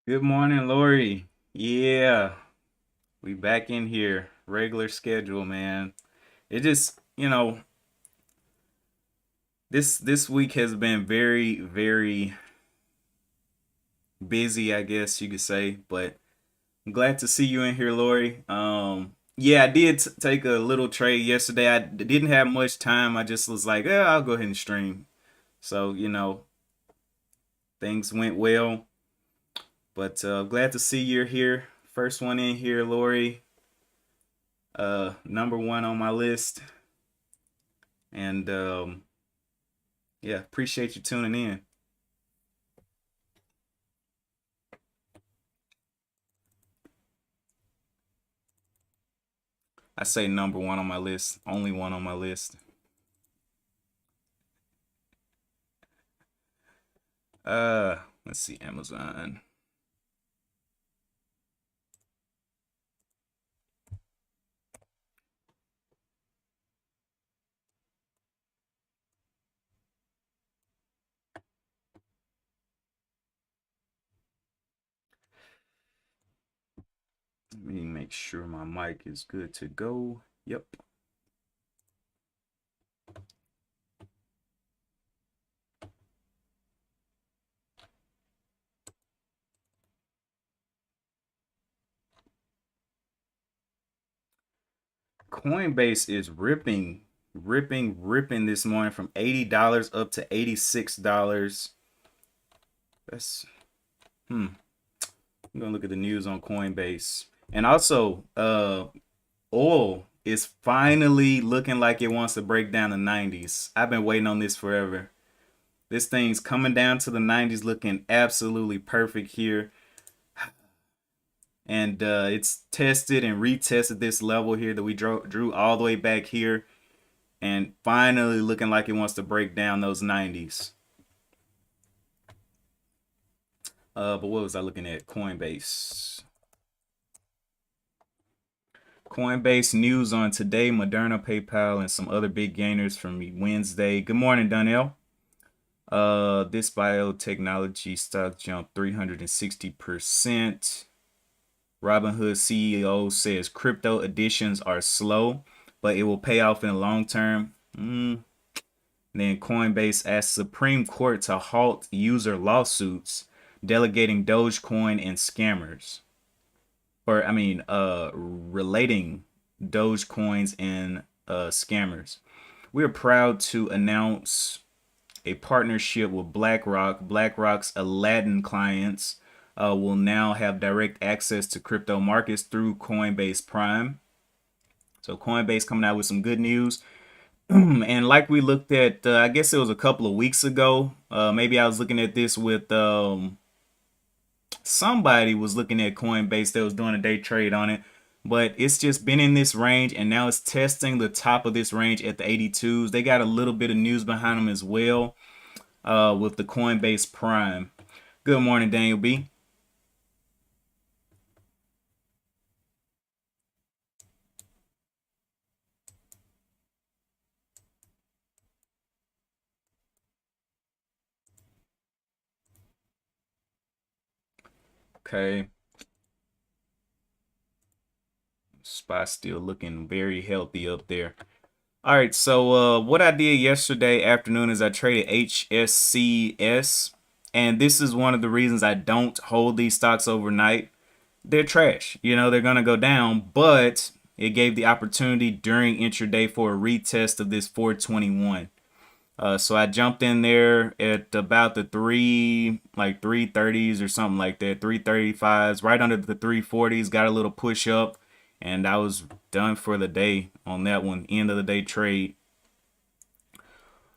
Good morning, Lori. Yeah, we back in here. Regular schedule, man. It just, this week has been very, very busy, I guess you could say. But I'm glad to see you in here, Lori. Yeah, I did take a little trade yesterday. I didn't have much time. I just was like, yeah, I'll go ahead and stream. So, things went well. But glad to see you're here. First one in here, Lori. Number one on my list. And yeah, appreciate you tuning in. I say number one on my list, only one on my list. Let's see, Amazon. Let me make sure my mic is good to go. Yep. Coinbase is ripping this morning from $80 up to $86. That's I'm gonna look at the news on Coinbase. And also, oil is finally looking like it wants to break down the 90s. I've been waiting on this forever. This thing's coming down to the 90s, looking absolutely perfect here. And it's tested and retested this level here that we drew all the way back here. And finally looking like it wants to break down those 90s. But what was I looking at? Coinbase. Coinbase news on today, Moderna, PayPal, and some other big gainers from Wednesday. Good morning, Donnell. This biotechnology stock jumped 360%. Robinhood CEO says crypto additions are slow, but it will pay off in the long term. Then Coinbase asks Supreme Court to halt user lawsuits delegating Dogecoin and scammers. Relating Dogecoins and scammers. We are proud to announce a partnership with BlackRock. BlackRock's Aladdin clients will now have direct access to crypto markets through Coinbase Prime. So Coinbase coming out with some good news. And like we looked at, I guess it was a couple of weeks ago. Maybe I was looking at this with somebody was looking at Coinbase that was doing a day trade on it. But it's just been in this range, and now it's testing the top of this range at the 82s. They got a little bit of news behind them as well with the Coinbase Prime. Good morning, Daniel B. Okay. Spot still looking very healthy up there. All right, so what I did yesterday afternoon is I traded HSCS, and this is one of the reasons I don't hold these stocks overnight. They're trash. They're going to go down, but it gave the opportunity during intraday for a retest of this 421. So I jumped in there at about the 330s or something like that, 335s, right under the 340s, got a little push up, and I was done for the day on that one, end of the day trade.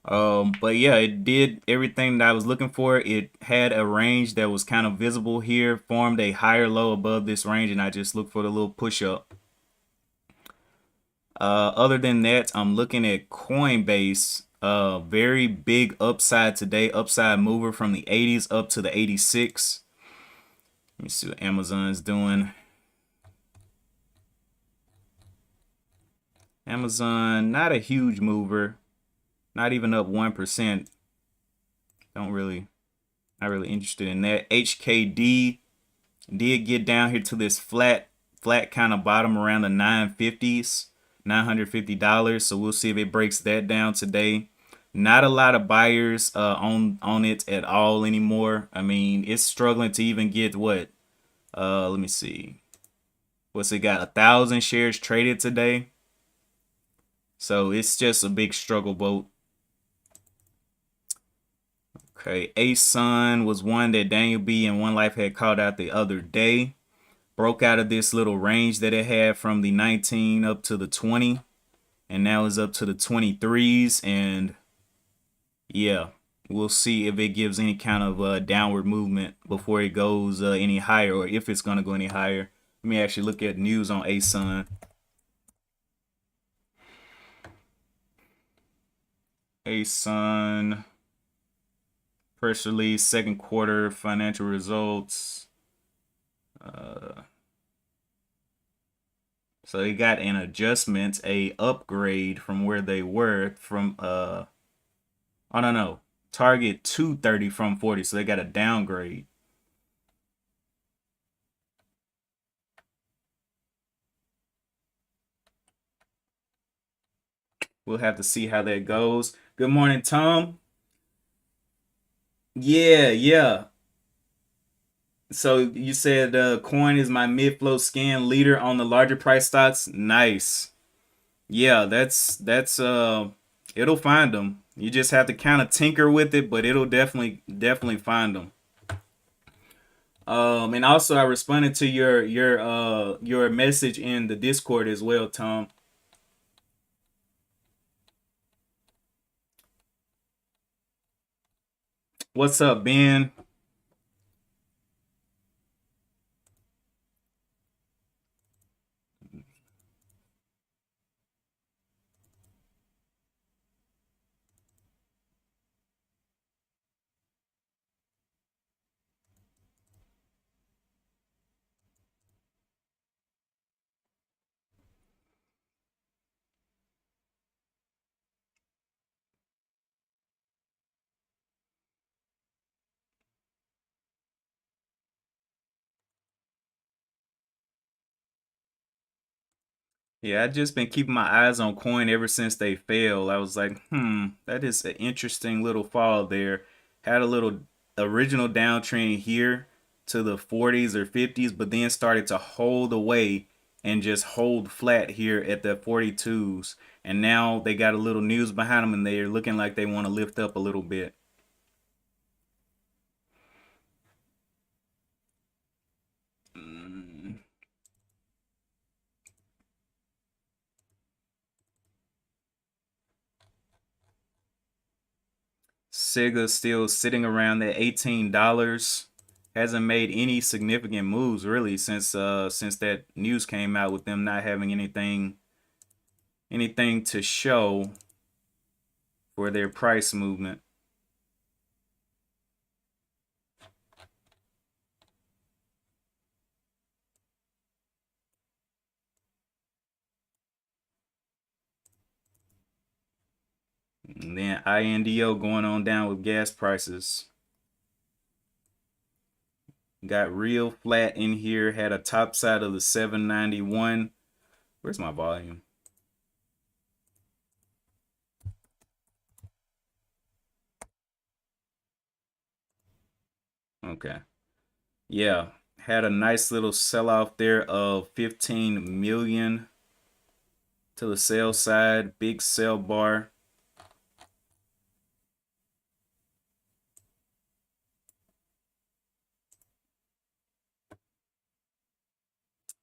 But yeah, it did everything that I was looking for. It had a range that was kind of visible here, formed a higher low above this range, and I just looked for the little push up. Other than that, I'm looking at Coinbase. Very big upside today, upside mover from the 80s up to the 86. Let me see what Amazon's doing. Amazon, not a huge mover, not even up 1%. Not really interested in that. HKD Did get down here to this flat kind of bottom around the 950s, $950. So we'll see if it breaks that down today. Not a lot of buyers on it at all anymore. I mean, it's struggling to even get what? Let me see. What's it got? 1,000 shares traded today. So it's just a big struggle boat. Okay, A-Sun was one that Daniel B and One Life had called out the other day. Broke out of this little range that it had from the 19 up to the 20. And now it's up to the 23s. And yeah, we'll see if it gives any kind of downward movement before it goes any higher, or if it's going to go any higher. Let me actually look at news on A-Sun. A-Sun press release, second quarter financial results. So they got an adjustment, a upgrade from where they were from I don't know, target 230 from 40. So they got a downgrade. We'll have to see how that goes. Good morning, Tom. Yeah. So you said coin is my mid float scan leader on the larger price stocks. Nice. Yeah, that's it'll find them. You just have to kind of tinker with it, but it'll definitely find them. And also I responded to your message in the Discord as well, Tom. What's up, Ben? Yeah, I just been keeping my eyes on coin ever since they failed. I was like, that is an interesting little fall there. Had a little original downtrend here to the 40s or 50s, but then started to hold away and just hold flat here at the 42s. And now they got a little news behind them and they're looking like they want to lift up a little bit. Mm. Sega still sitting around that $18. Hasn't made any significant moves really since that news came out with them not having anything to show for their price movement. And then INDO going on down with gas prices. Got real flat in here, had a top side of the 791. Where's my volume? Okay. Yeah, had a nice little sell off there of 15 million to the sell side, big sell bar.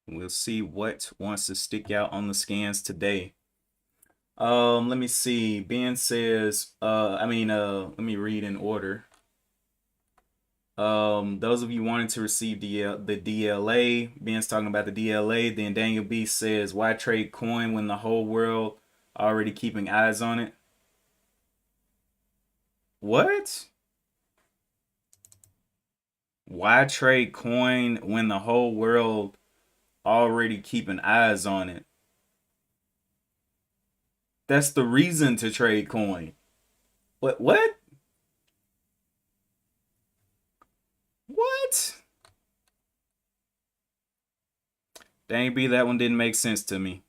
We'll see what wants to stick out on the scans today. Let me see. Ben says, let me read in order. Those of you wanting to receive the DLA, Ben's talking about the DLA. Then Daniel B says, why trade coin when the whole world already keeping eyes on it? What? Why trade coin when the whole world already keeping eyes on it? That's the reason to trade coin. What? What? Dang B, that one didn't make sense to me.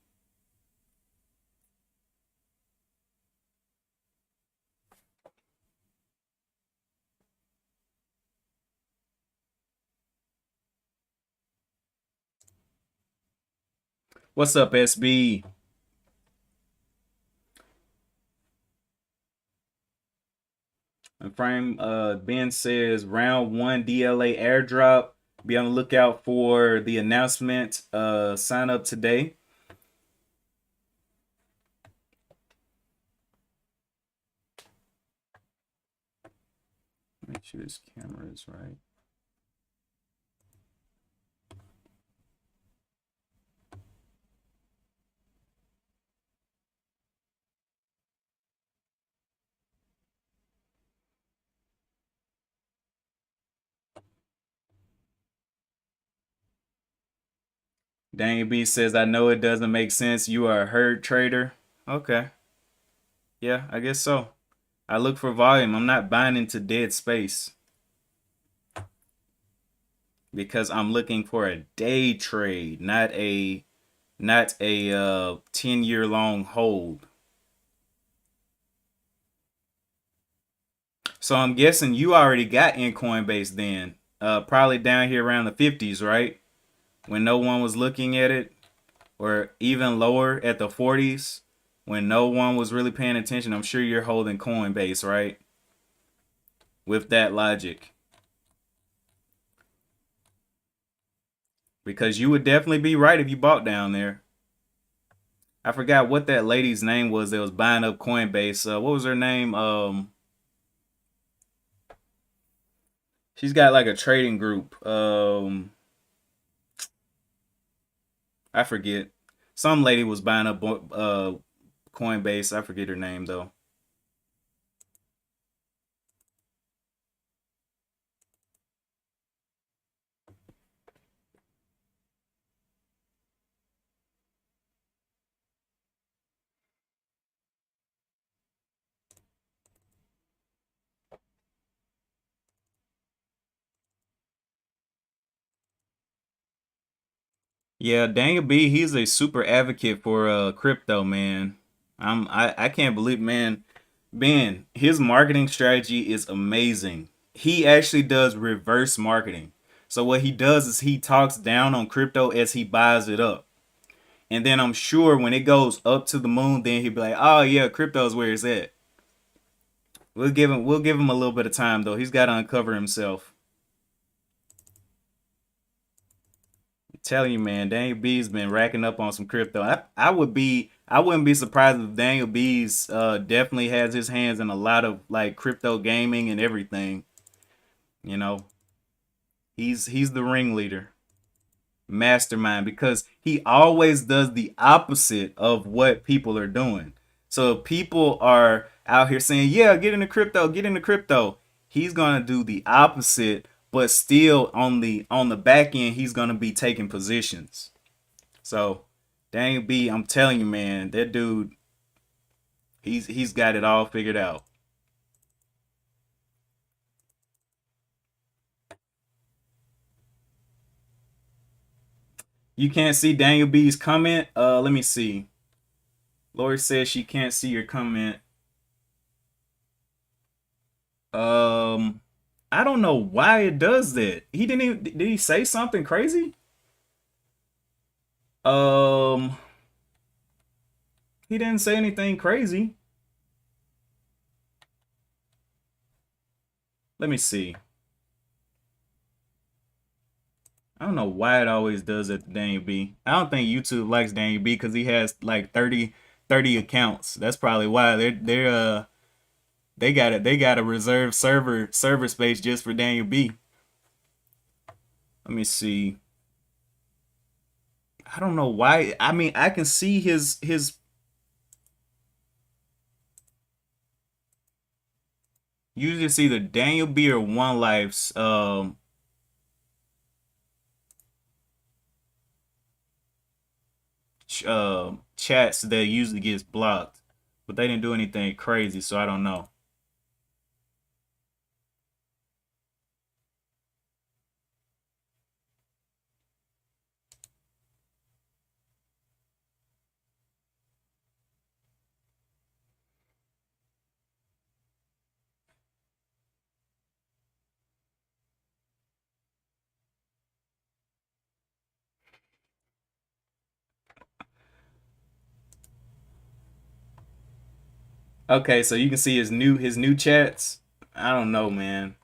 What's up, SB? And frame Ben says round one DLA airdrop. Be on the lookout for the announcement. Sign up today. Make sure this camera is right. Daniel B says, I know it doesn't make sense. You are a herd trader. Okay. Yeah, I guess so. I look for volume. I'm not buying into dead space because I'm looking for a day trade, not a 10-year long hold. So I'm guessing you already got in Coinbase then. Probably down here around the 50s, right? When no one was looking at it, or even lower at the 40s when no one was really paying attention. I'm sure you're holding Coinbase, right? With that logic. Because you would definitely be right if you bought down there. I forgot what that lady's name was that was buying up Coinbase. What was her name? She's got like a trading group. I forget. Some lady was buying up Coinbase. I forget her name though. Yeah, Daniel B, he's a super advocate for crypto, man. I can't believe, man. Ben, his marketing strategy is amazing. He actually does reverse marketing. So what he does is he talks down on crypto as he buys it up. And then I'm sure when it goes up to the moon, then he'll be like, "Oh yeah, crypto's where it's at." We'll give him a little bit of time though. He's got to uncover himself. I'm telling you, man, Daniel B's been racking up on some crypto. I wouldn't be surprised if Daniel B's definitely has his hands in a lot of like crypto gaming and everything. You know, he's the ringleader, mastermind, because he always does the opposite of what people are doing. So if people are out here saying, "Yeah, get into crypto," he's gonna do the opposite, but still on the back end, he's gonna be taking positions. So Daniel B, I'm telling you, man, that dude, he's got it all figured out. You can't see Daniel B's comment. Let me see. Lori says she can't see your comment. Um, I don't know why it does that. He didn't even, did he say something crazy? Um, he didn't say anything crazy. Let me see. I don't know why it always does it to Daniel B. I don't think YouTube likes Daniel B because he has like 30 accounts. That's probably why they got a reserved server space just for Daniel B. Let me see. I don't know why. I mean, I can see his usually it's either Daniel B or One Life's chats that usually gets blocked, but they didn't do anything crazy, so I don't know. Okay, so you can see his new chats. I don't know, man.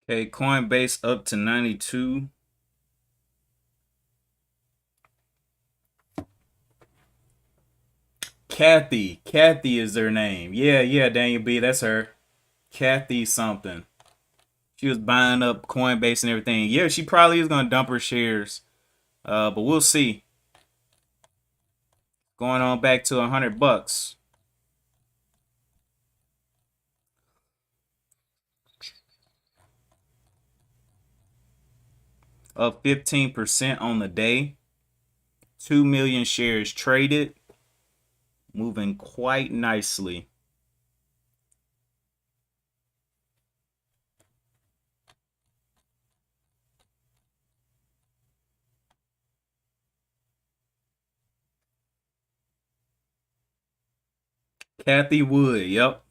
Okay, Coinbase up to 92. Kathy is their name. Yeah, yeah, Daniel B, that's her. Kathy something. She was buying up Coinbase and everything. Yeah, she probably is gonna dump her shares. But we'll see. Going on back to $100. Up 15% on the day. 2 million shares traded. Moving quite nicely. Kathy Wood, yep.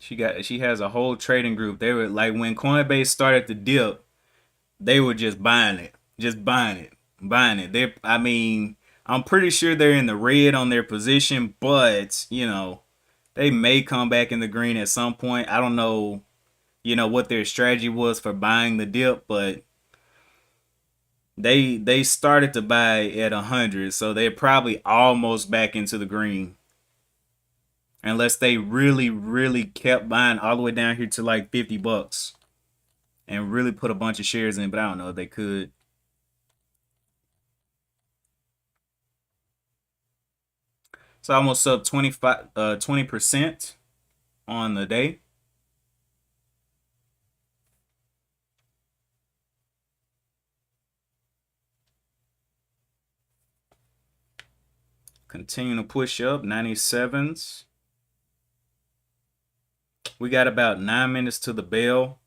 She has a whole trading group. They were like when Coinbase started to dip, they were just buying it. Just buying it. Buying it. I mean, I'm pretty sure they're in the red on their position, but they may come back in the green at some point. I don't know, what their strategy was for buying the dip, but they started to buy at 100, so they're probably almost back into the green. Unless they really, really kept buying all the way down here to like $50 and really put a bunch of shares in, but I don't know if they could. It's almost up 20% on the day. Continue to push up 97s. We got about 9 minutes to the bell.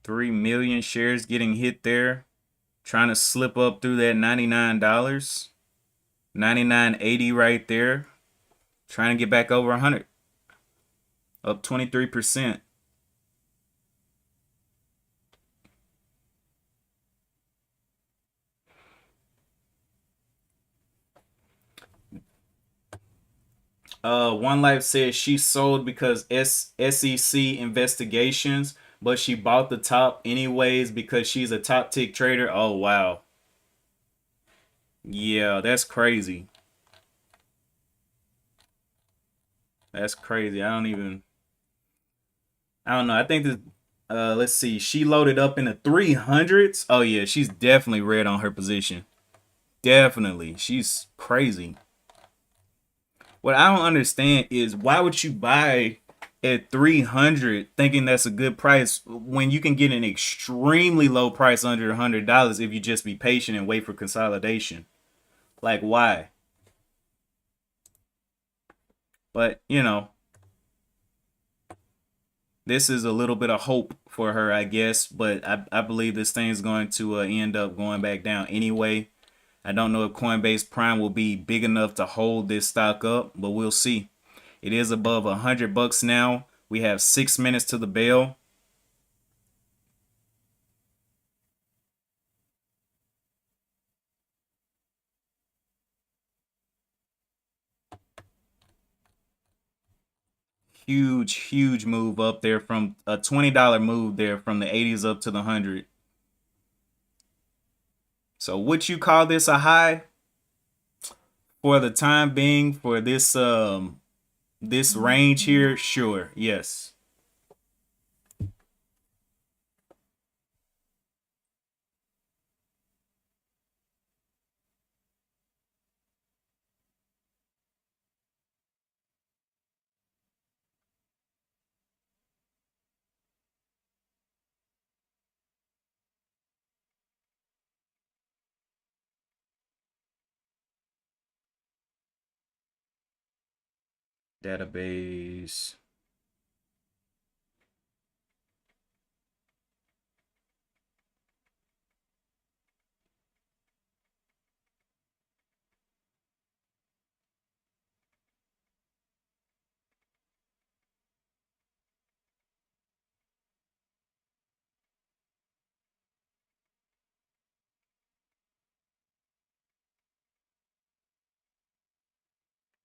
$3 million shares getting hit there. Trying to slip up through that $99. 99.80 right there. Trying to get back over 100. Up 23%. One Life says she sold because SEC investigations, but she bought the top anyways because she's a top tick trader. Oh wow. Yeah, that's crazy. That's crazy. I don't even I don't know. I think that let's see. She loaded up in the 300s. Oh yeah, she's definitely red on her position. Definitely. She's crazy. What I don't understand is why would you buy at 300 thinking that's a good price when you can get an extremely low price under $100 if you just be patient and wait for consolidation? Like why? But, this is a little bit of hope for her, I guess, but I believe this thing's going to end up going back down anyway. I don't know if Coinbase Prime will be big enough to hold this stock up, but we'll see. It is above $100 now. We have 6 minutes to the bell. Huge, huge move up there from a $20 move there from the 80s up to the 100. So would you call this a high for the time being for this range here? Sure. Yes. Database.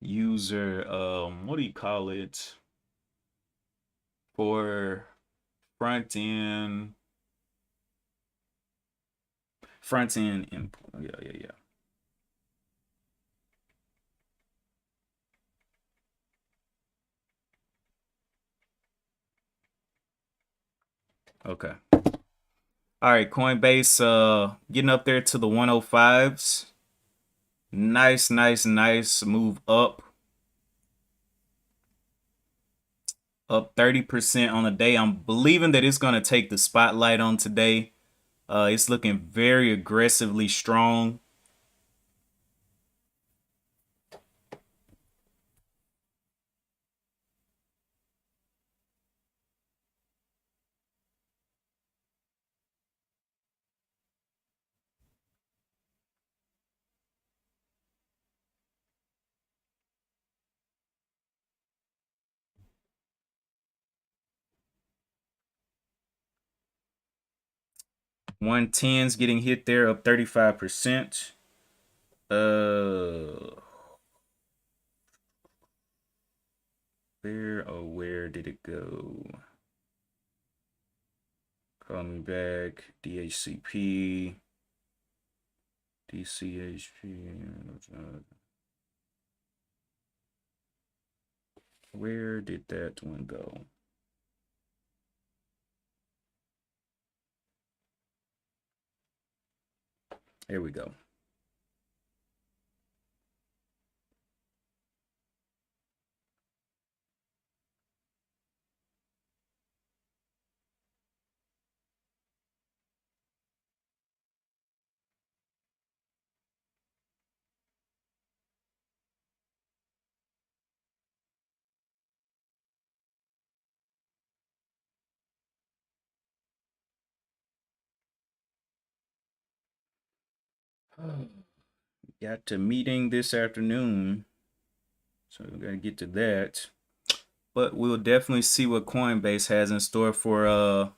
User what do you call it for front end input? Yeah. Okay. All right, Coinbase getting up there to the 105s. Nice move up 30% on the day. I'm believing that it's going to take the spotlight on today. It's looking very aggressively strong. One tens getting hit there up 35%. Where did it go? Call me back. DHCP. DCHP. Where did that one go? Here we go. Got to meeting this afternoon, so we gotta get to that. But we'll definitely see what Coinbase has in store for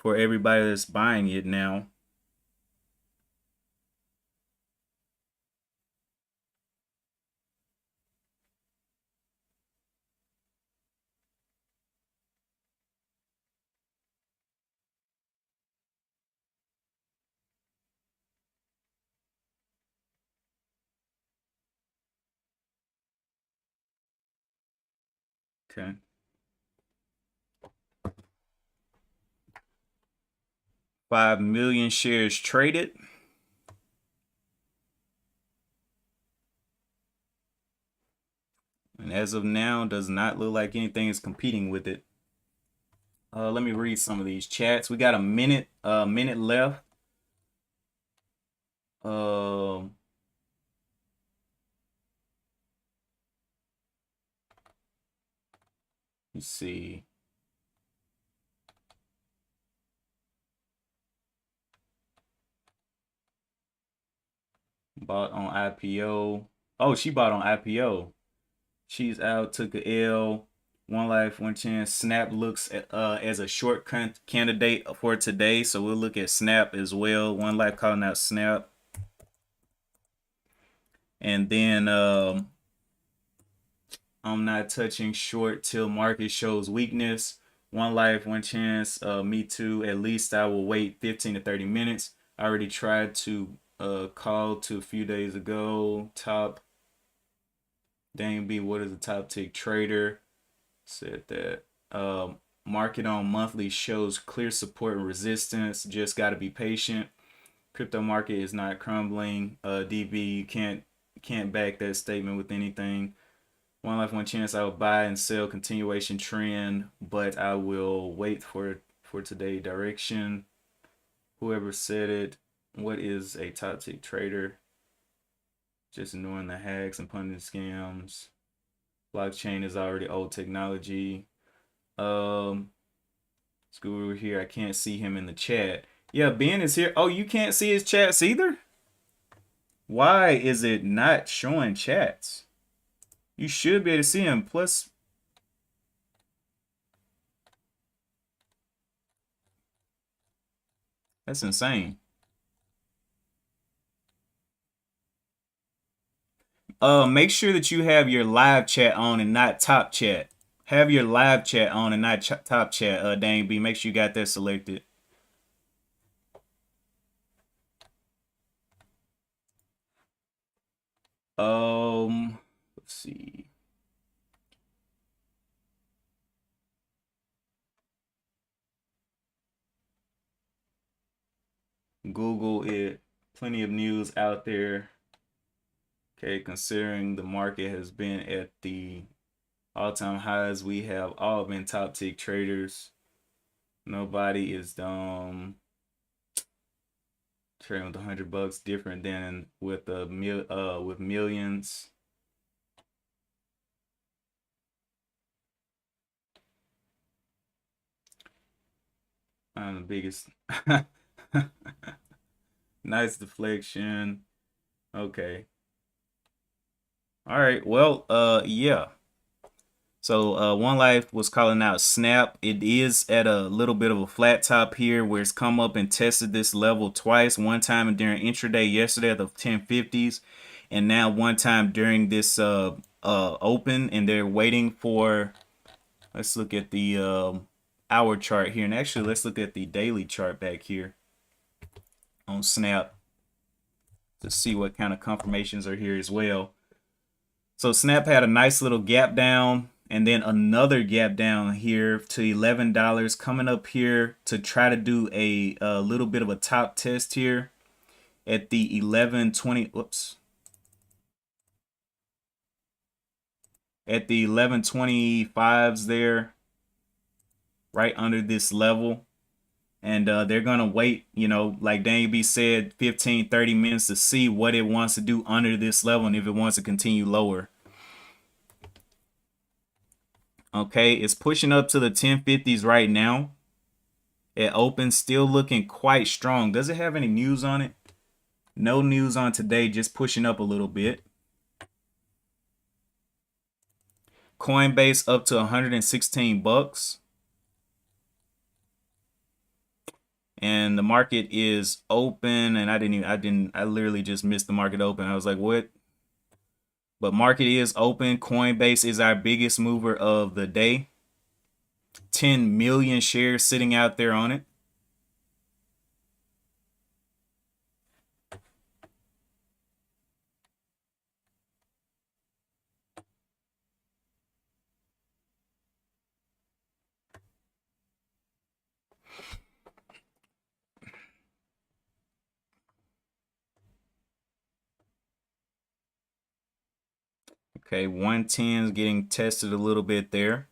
everybody that's buying it now. Okay. 5 million shares traded. And as of now, does not look like anything is competing with it. Let me read some of these chats. We got a minute left. Let's see. Bought on IPO. Oh, she bought on IPO. She's out, took a L. One life, one chance. Snap looks as a short candidate for today, so we'll look at Snap as well. One life calling out Snap, and then I'm not touching short till market shows weakness. One life, one chance. Me too. At least I will wait 15 to 30 minutes. I already tried to call to a few days ago. Top. Dang B, what is a top tick trader? Said that. Market on monthly shows clear support and resistance. Just got to be patient. Crypto market is not crumbling. DB, you can't back that statement with anything. One life, one chance. I will buy and sell continuation trend, but I will wait for today direction. Whoever said it. What is a top tick trader? Just ignoring the hacks and pundit scams. Blockchain is already old technology. Scooter here. I can't see him in the chat. Yeah, Ben is here. Oh, you can't see his chats either? Why is it not showing chats? You should be able to see him. Plus, that's insane. Make sure that you have your live chat on and not top chat. Have your live chat on and not top chat. Dang B, make sure you got that selected. Let's see. Google it. Plenty of news out there. Okay, considering the market has been at the all-time highs, we have all been top tick traders. Nobody is trading with $100 different than with with millions. I'm the biggest. Nice deflection. Okay. All right. Well, yeah. So One Life was calling out Snap. It is at a little bit of a flat top here where it's come up and tested this level twice. One time during intraday yesterday at the 1050s, and now one time during this open, and they're waiting for. Let's look at the hour chart here, and actually let's look at the daily chart back here on Snap to see what kind of confirmations are here as well. So Snap had a nice little gap down and then another gap down here to $11, coming up here to try to do a little bit of a top test here at the 1120. Whoops. At the 1125s there, right under this level. And they're going to wait, you know, like Daniel B said, 15, 30 minutes to see what it wants to do under this level and if it wants to continue lower. Okay, it's pushing up to the 1050s right now. It opens still looking quite strong. Does it have any news on it? No news on today, just pushing up a little bit. Coinbase up to 116 bucks. And the market is open, and I literally just missed the market open. I was like, what? But market is open. Coinbase is our biggest mover of the day. 10 million shares sitting out there on it. Okay, 110 is getting tested a little bit there.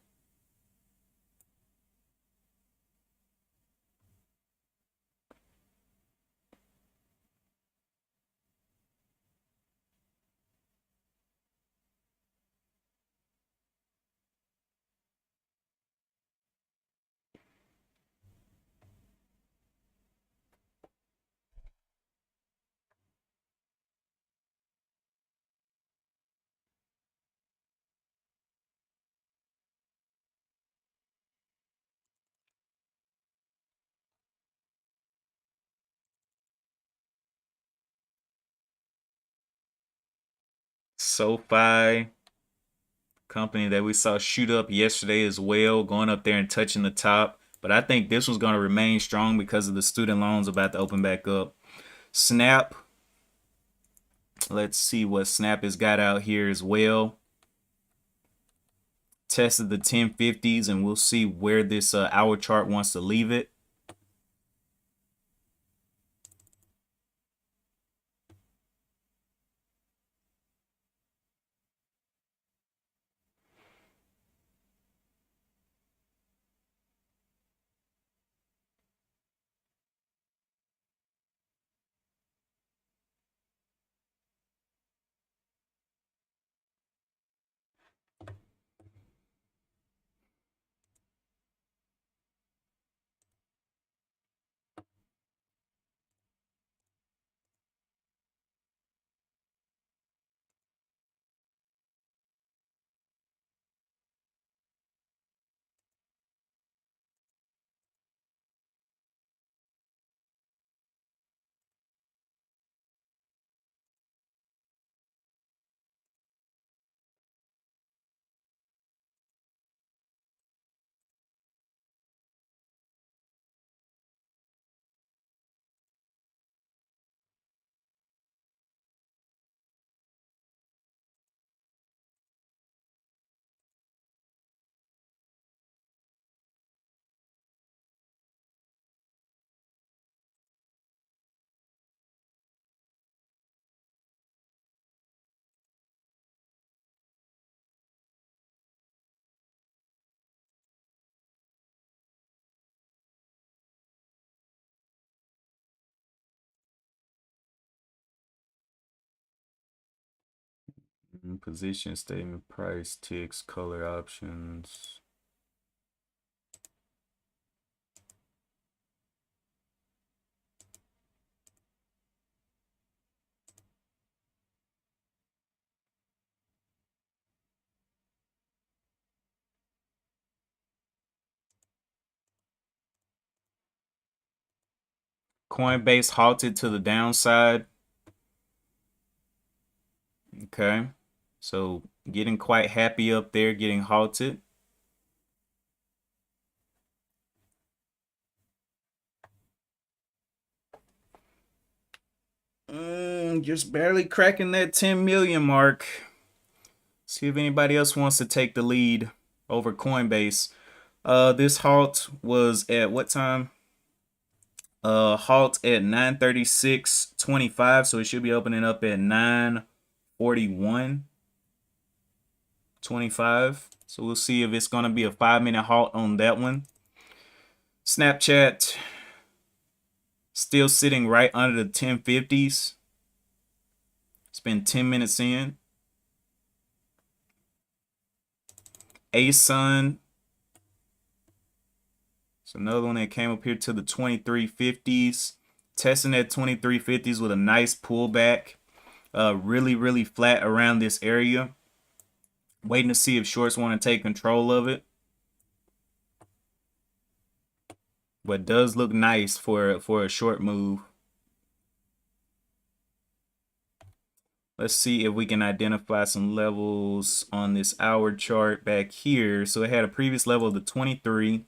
SoFi, company that we saw shoot up yesterday as well, going up there and touching the top. But I think this one's going to remain strong because of the student loans about to open back up. Snap, let's see what Snap has got out here as well. Tested the 1050s, and we'll see where this hour chart wants to leave it. Position statement, price, ticks, color options. Coinbase halted to the downside. Okay. So getting quite happy up there, getting halted. Just barely cracking that 10 million mark. See if anybody else wants to take the lead over Coinbase. This halt was at what time? Halt at 9:36:25, so it should be opening up at 9:41:25. So we'll see if it's going to be a 5-minute halt on that one. Snapchat still sitting right under the 1050s. It's been 10 minutes in. ASUN. It's another one that came up here to the 2350s. Testing at 2350s with a nice pullback. Really flat around this area. Waiting to see if shorts want to take control of it. But does look nice for a short move. Let's see if we can identify some levels on this hour chart back here. So it had a previous level of the 23.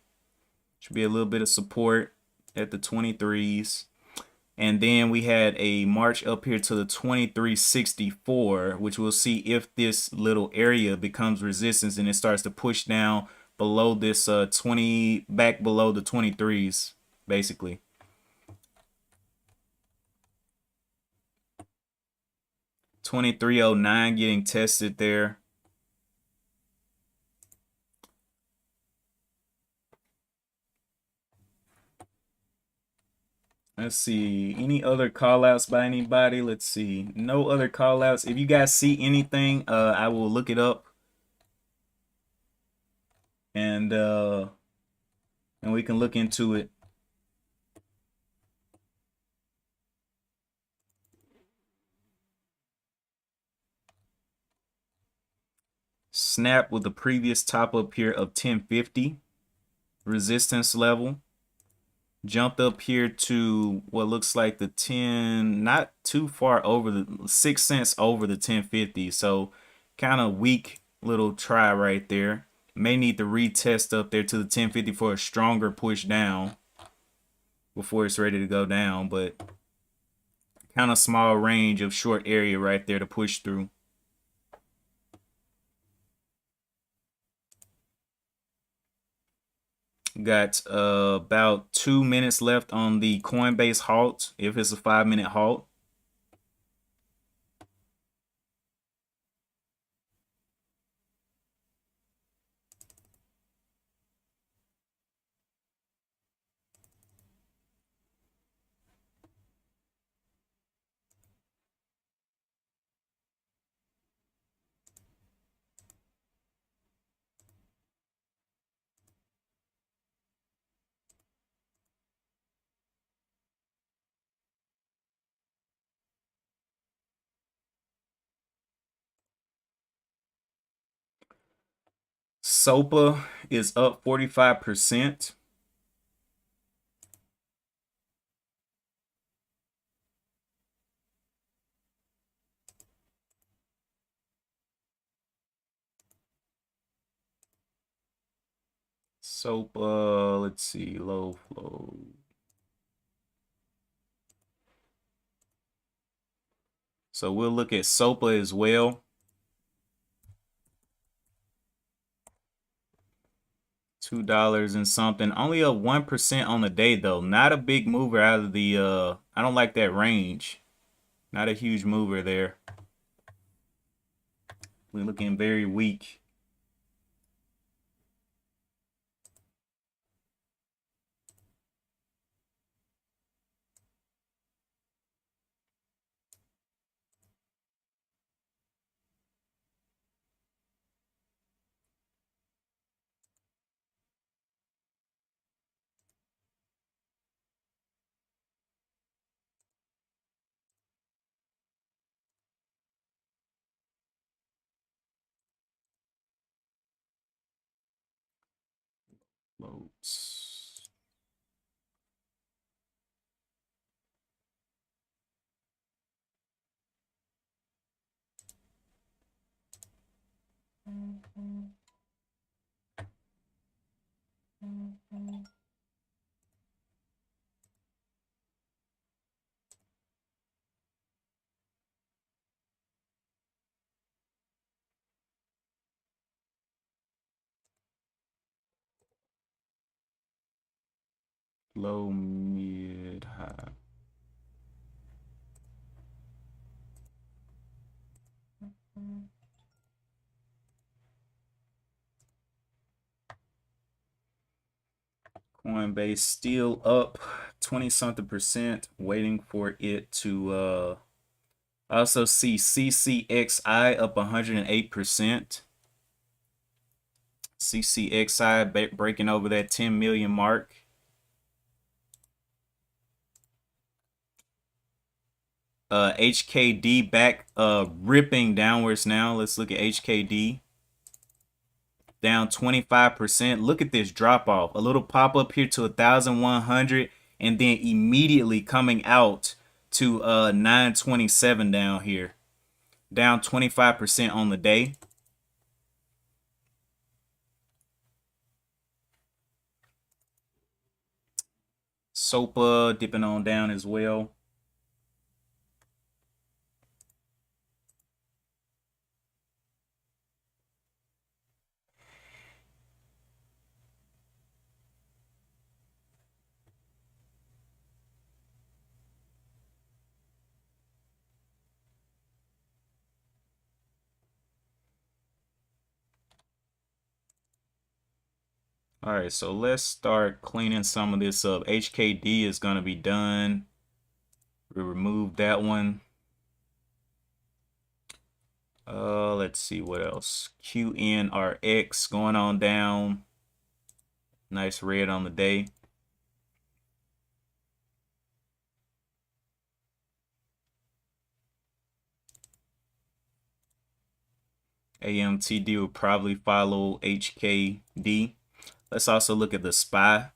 Should be a little bit of support at the 23s. And then we had a march up here to the 2364, which we'll see if this little area becomes resistance and it starts to push down below this 20, back below the 23s, basically. $23.09 getting tested there. Let's see. Any other call outs by anybody? Let's see. No other call outs. If you guys see anything, I will look it up and we can look into it. Snap with the previous top up here of 1050 resistance level. Jumped up here to what looks like the 10, not too far over the 6 cents over the 1050. So kind of weak little try right there. May need to retest up there to the 1050 for a stronger push down before it's ready to go down, but kind of small range of short area right there to push through. Got about 2 minutes left on the Coinbase halt, if it's a 5-minute halt. SOPA is up 45%. SOPA, let's see, low flow. So we'll look at SOPA as well. $2 and something. Only up 1% on the day though. Not a big mover out of the I don't like that range. Not a huge mover there. We're looking very weak. Floats. Low, mid, high. Coinbase still up 20 something percent, waiting for it to I also see CCXI up 108%. CCXI breaking over that 10 million mark. HKD back ripping downwards now. Let's look at HKD. Down 25%. Look at this drop off. A little pop up here to 1,100 and then immediately coming out to 927 down here. Down 25% on the day. SOPA dipping on down as well. All right, so let's start cleaning some of this up. HKD is going to be done. We remove that one. Let's see what else. QNRX going on down. Nice red on the day. AMTD will probably follow HKD. Let's also look at the SPY.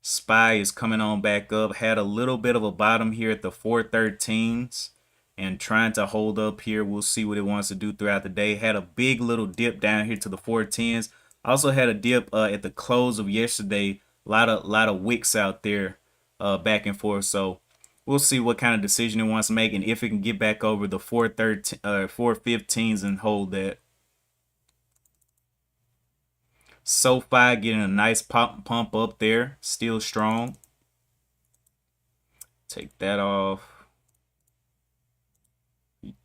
SPY is coming on back up. Had a little bit of a bottom here at the 413s and trying to hold up here. We'll see what it wants to do throughout the day. Had a big little dip down here to the 410s. Also had a dip at the close of yesterday. A lot of wicks out there back and forth. So we'll see what kind of decision it wants to make and if it can get back over the 415s and hold that. SoFi getting a nice pump up there, still strong. Take that off.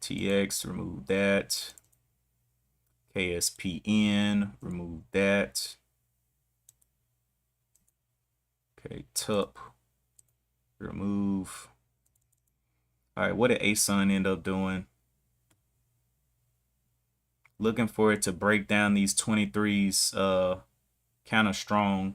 TX, remove that. KSPN, remove that. Okay, TUP, remove. All right, what did ASUN end up doing? Looking for it to break down these 23s kind of strong.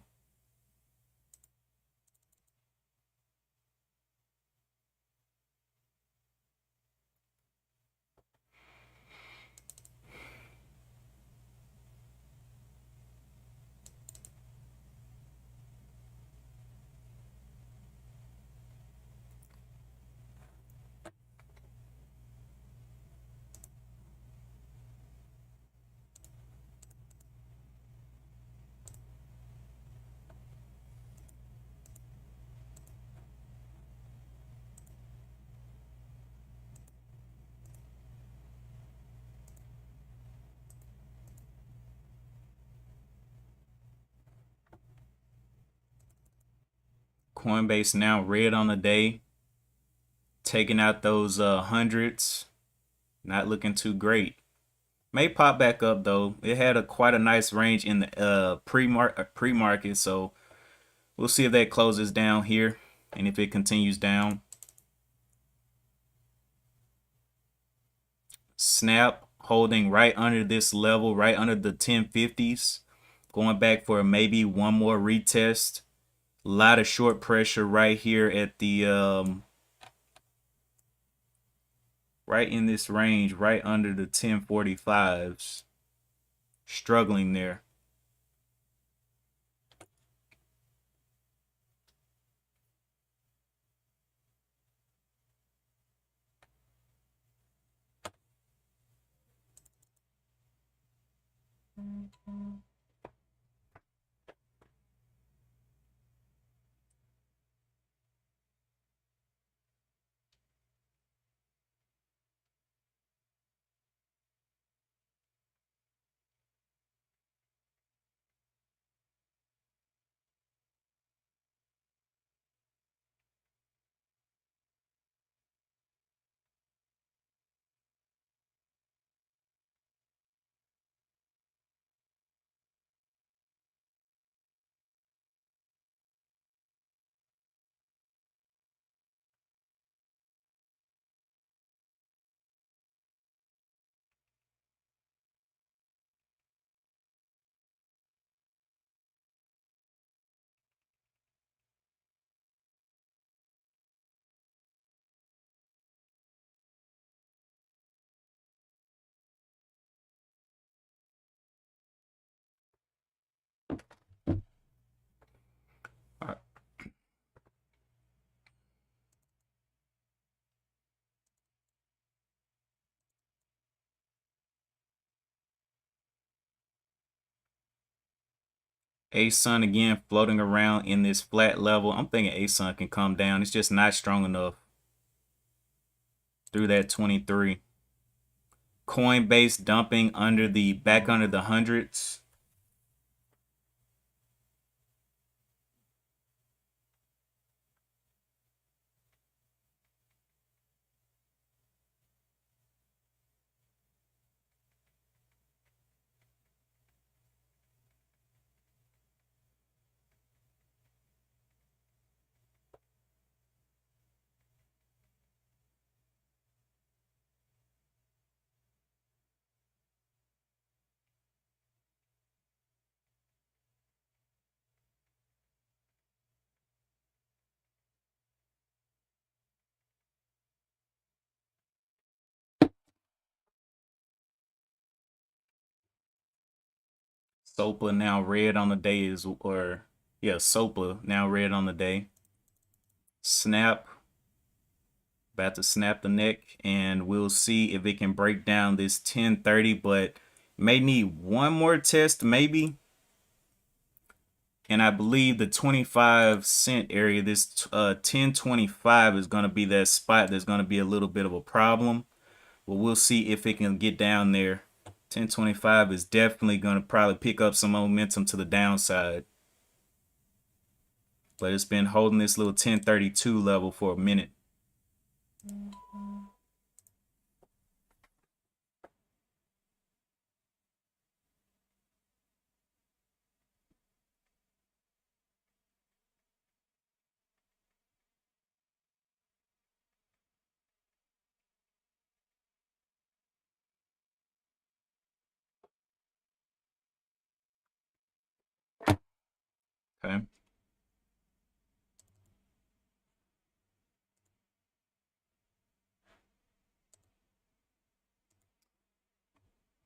Coinbase now red on the day, taking out those hundreds. Not looking too great. May pop back up though. It had quite a nice range in the pre-market, so we'll see if that closes down here and if it continues down. Snap holding right under this level, right under the 1050s. Going back for maybe one more retest. A lot of short pressure right here at the right in this range, right under the 1045s. Struggling there. ASUN again floating around in this flat level. I'm thinking ASUN can come down. It's just not strong enough through that 23. Coinbase dumping back under the hundreds. SOPA now red on the day is, or yeah, SOPA now red on the day. Snap, about to snap the neck, and we'll see if it can break down this 1030, but may need one more test maybe. And I believe the 25 cent area, this 1025 is going to be that spot that's going to be a little bit of a problem. But we'll see if it can get down there. 1025 is definitely going to probably pick up some momentum to the downside. But it's been holding this little 1032 level for a minute. Okay.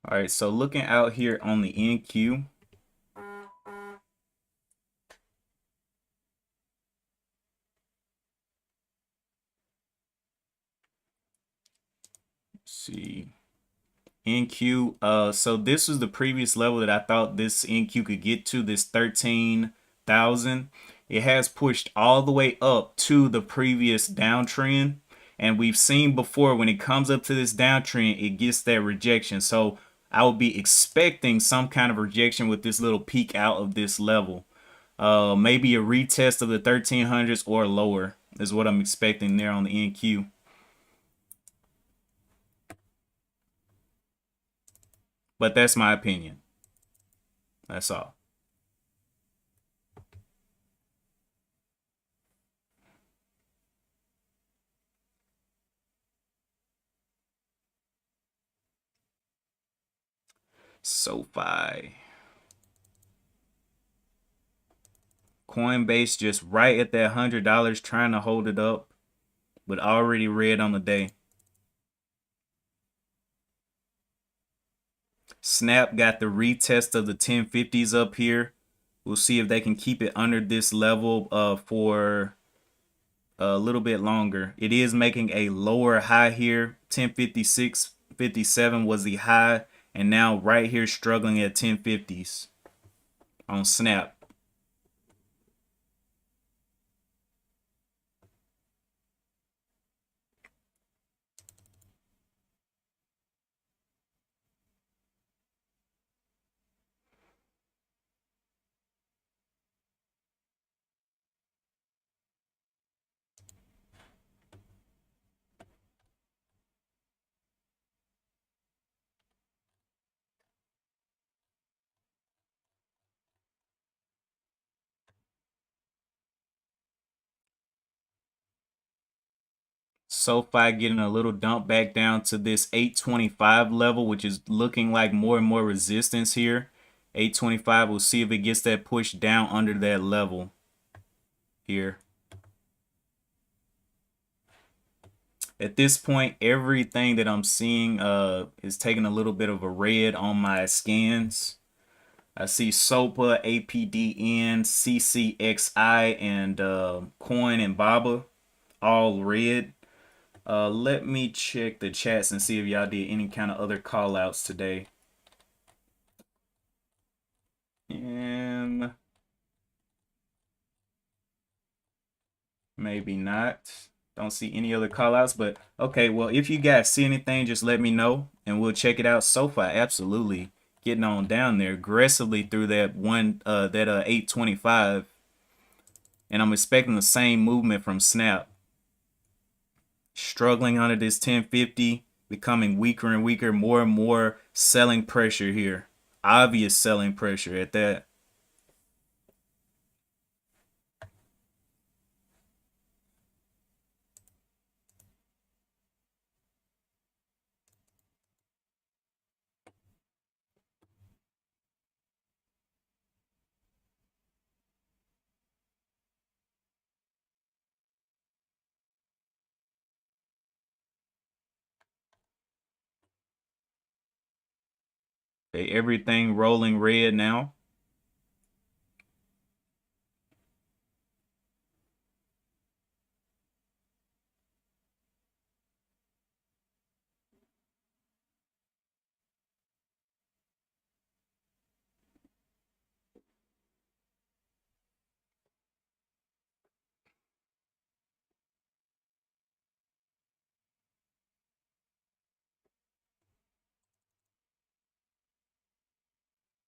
All right, so looking out here on the NQ, see NQ. So this was the previous level that I thought this NQ could get to, this 13,000. It has pushed all the way up to the previous downtrend, and we've seen before when it comes up to this downtrend, it gets that rejection. So I would be expecting some kind of rejection with this little peak out of this level. Maybe a retest of the 1300s or lower is what I'm expecting there on the NQ. But that's my opinion. That's all. SoFi. Coinbase just right at that $100 trying to hold it up, but already red on the day. Snap got the retest of the 1050s up here. We'll see if they can keep it under this level for a little bit longer. It is making a lower high here. 1056.57 was the high, and now right here struggling at 1050s on Snap. SoFi getting a little dump back down to this 825 level, which is looking like more and more resistance here. 825, we'll see if it gets that push down under that level here. At this point, everything that I'm seeing is taking a little bit of a red on my scans. I see SOPA, APDN, CCXI, and Coin and Baba all red. Let me check the chats and see if y'all did any kind of other call outs today. And maybe not. Don't see any other call outs, but okay, well, if you guys see anything, just let me know and we'll check it out. SoFi absolutely getting on down there aggressively through that 825. And I'm expecting the same movement from Snap. Struggling under this 1050, becoming weaker and weaker, more and more selling pressure here. Obvious selling pressure at that. Okay, everything rolling red now.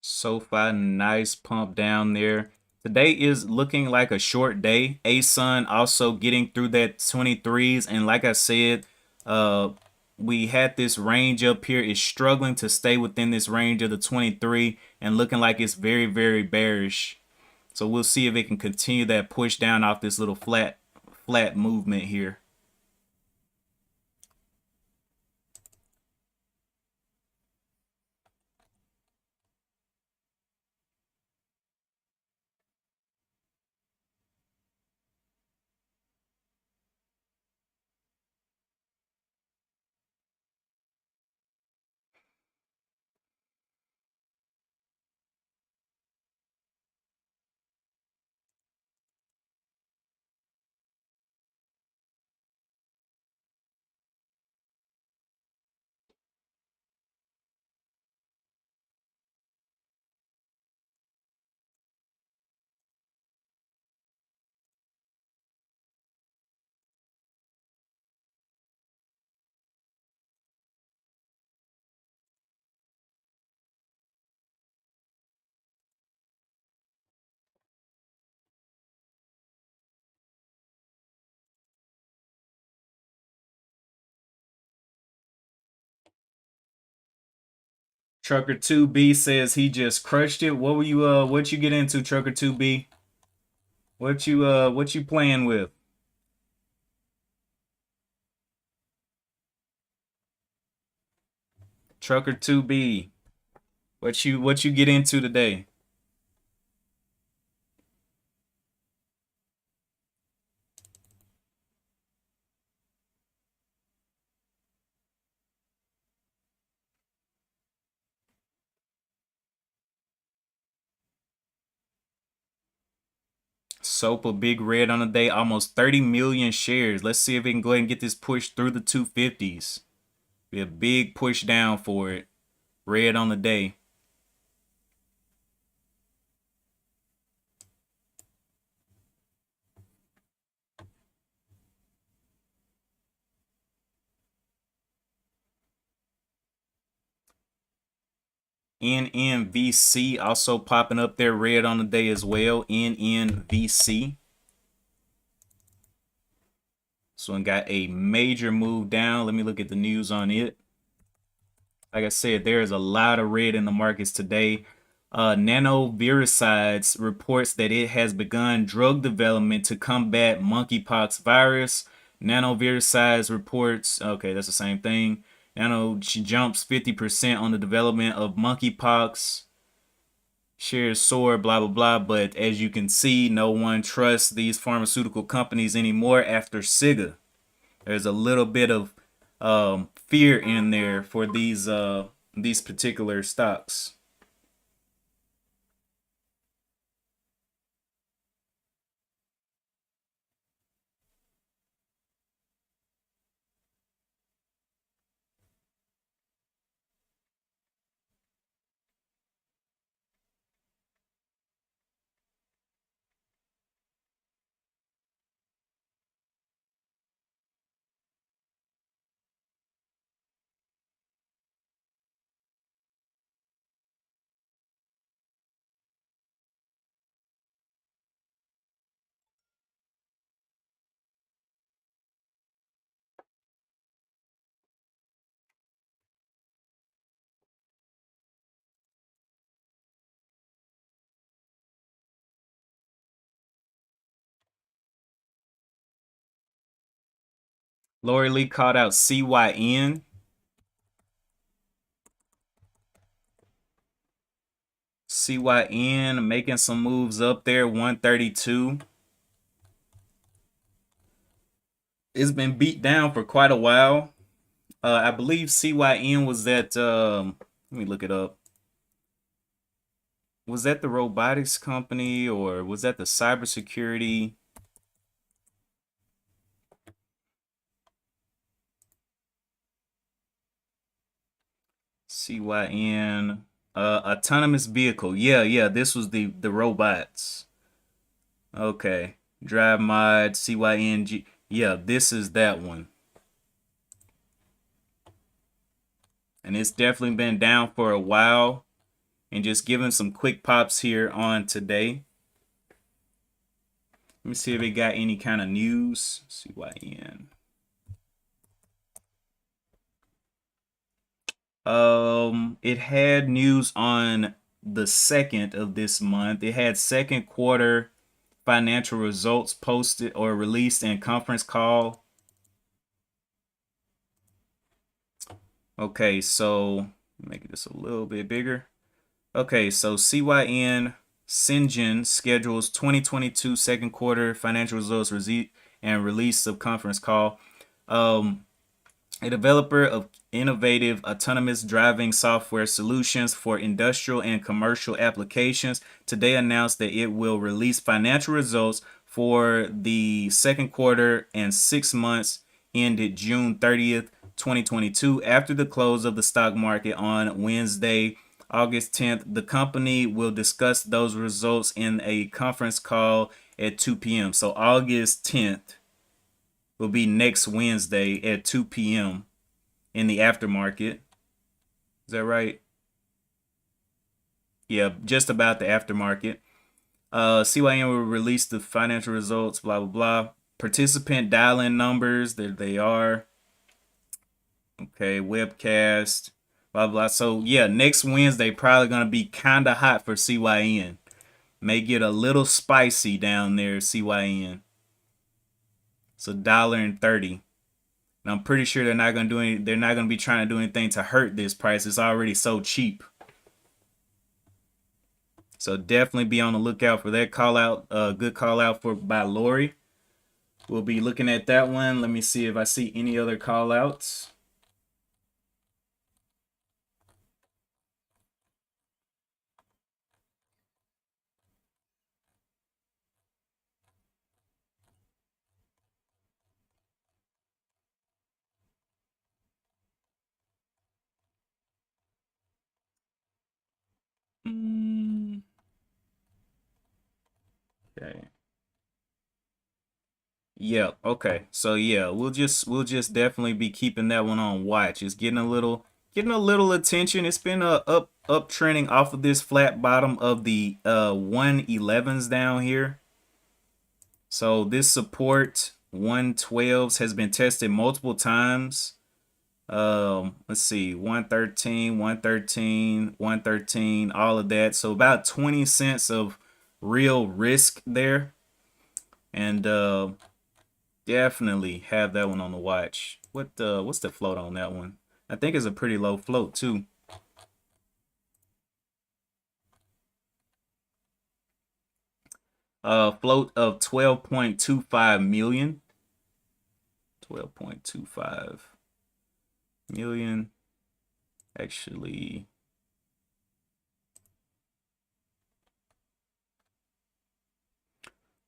SoFi, nice pump down there. Today is looking like a short day. ASUN also getting through that 23s. And like I said, uh, we had this range up here. It's struggling to stay within this range of the 23 and looking like it's very, very bearish. So we'll see if it can continue that push down off this little flat movement here. Trucker 2B says he just crushed it. What you get into, Trucker 2B? What you playing with? Trucker 2B. What you get into today? SOAP a big red on the day, almost 30 million shares. Let's see if we can go ahead and get this push through the 250s. Be a big push down for it. Red on the day. NNVC also popping up there, red on the day as well. NNVC. So one got a major move down. Let me look at the news on it. Like I said, there is a lot of red in the markets today. Nanoviricides reports that it has begun drug development to combat monkeypox virus. Nanoviricides reports, okay, that's the same thing. Nano jumps 50% on the development of monkeypox. Shares soar, blah, blah, blah. But as you can see, no one trusts these pharmaceutical companies anymore after SIGA. There's a little bit of fear in there for these particular stocks. Lori Lee called out CYN. CYN making some moves up there, 132. It's been beat down for quite a while. I believe CYN was at, let me look it up. Was that the robotics company or was that the cybersecurity? CYN, autonomous vehicle. Yeah, this was the robots. Okay. Drive mod, CYNG. Yeah, this is that one. And it's definitely been down for a while. and just giving some quick pops here on today. Let me see if it got any kind of news. CYN. It had news on the 2nd of this month. It had second quarter financial results posted or released in conference call. Okay, so make this a little bit bigger. Okay, so CYN Syngin schedules 2022 second quarter financial results and release of conference call. A developer of innovative autonomous driving software solutions for industrial and commercial applications, today announced that it will release financial results for the second quarter and 6 months ended June 30th, 2022, after the close of the stock market on Wednesday, August 10th. The company will discuss those results in a conference call at 2 p.m. So August 10th will be next Wednesday at 2 p.m. in the aftermarket. Is that right? Yeah, just about the aftermarket. CYN will release the financial results, blah, blah, blah. Participant dial-in numbers, there they are. Okay, webcast, blah, blah. So, yeah, next Wednesday probably going to be kind of hot for CYN. May get a little spicy down there, CYN. It's $1.30. And I'm pretty sure they're not going to do any. They're not going to be trying to do anything to hurt this price. It's already so cheap. So definitely be on the lookout for that call out. Good call out by Lori. We'll be looking at that one. Let me see if I see any other call outs. Okay. Yeah, okay. So yeah, we'll just definitely be keeping that one on watch. It's getting a little attention. It's been up trending off of this flat bottom of the 111s down here. So this support 112s has been tested multiple times. Let's see, 113, 113, 113, all of that. So about 20 cents of real risk there. And definitely have that one on the watch. What's the float on that one? I think it's a pretty low float too. Float of 12.25 million. 12.25 million. Actually,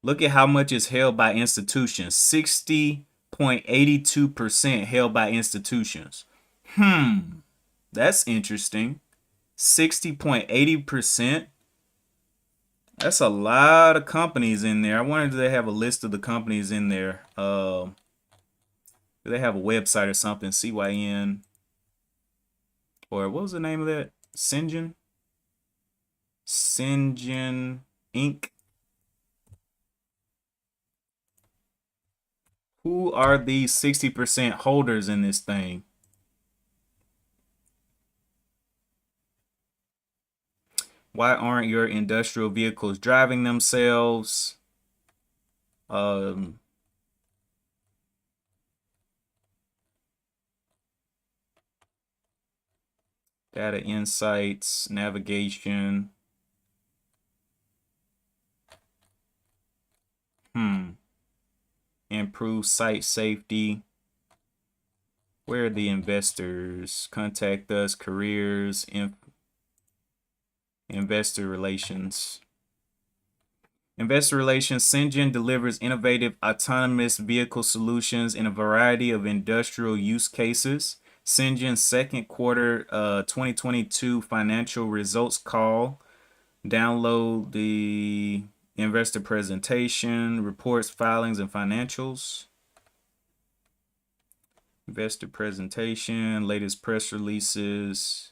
look at how much is held by institutions. 60.82% held by institutions. That's interesting. 60.80%. That's a lot of companies in there. I wonder if they have a list of the companies in there. Do they have a website or something? CYN. Or what was the name of that? Syngin? Syngin Inc. Who are these 60% holders in this thing? Why aren't your industrial vehicles driving themselves? Data insights, navigation. Improve site safety. Where are the investors? Contact us, careers, investor relations. Investor relations. Syngin delivers innovative autonomous vehicle solutions in a variety of industrial use cases. Syngin's second quarter 2022 financial results call. Download the investor presentation, reports, filings, and financials. Investor presentation, latest press releases.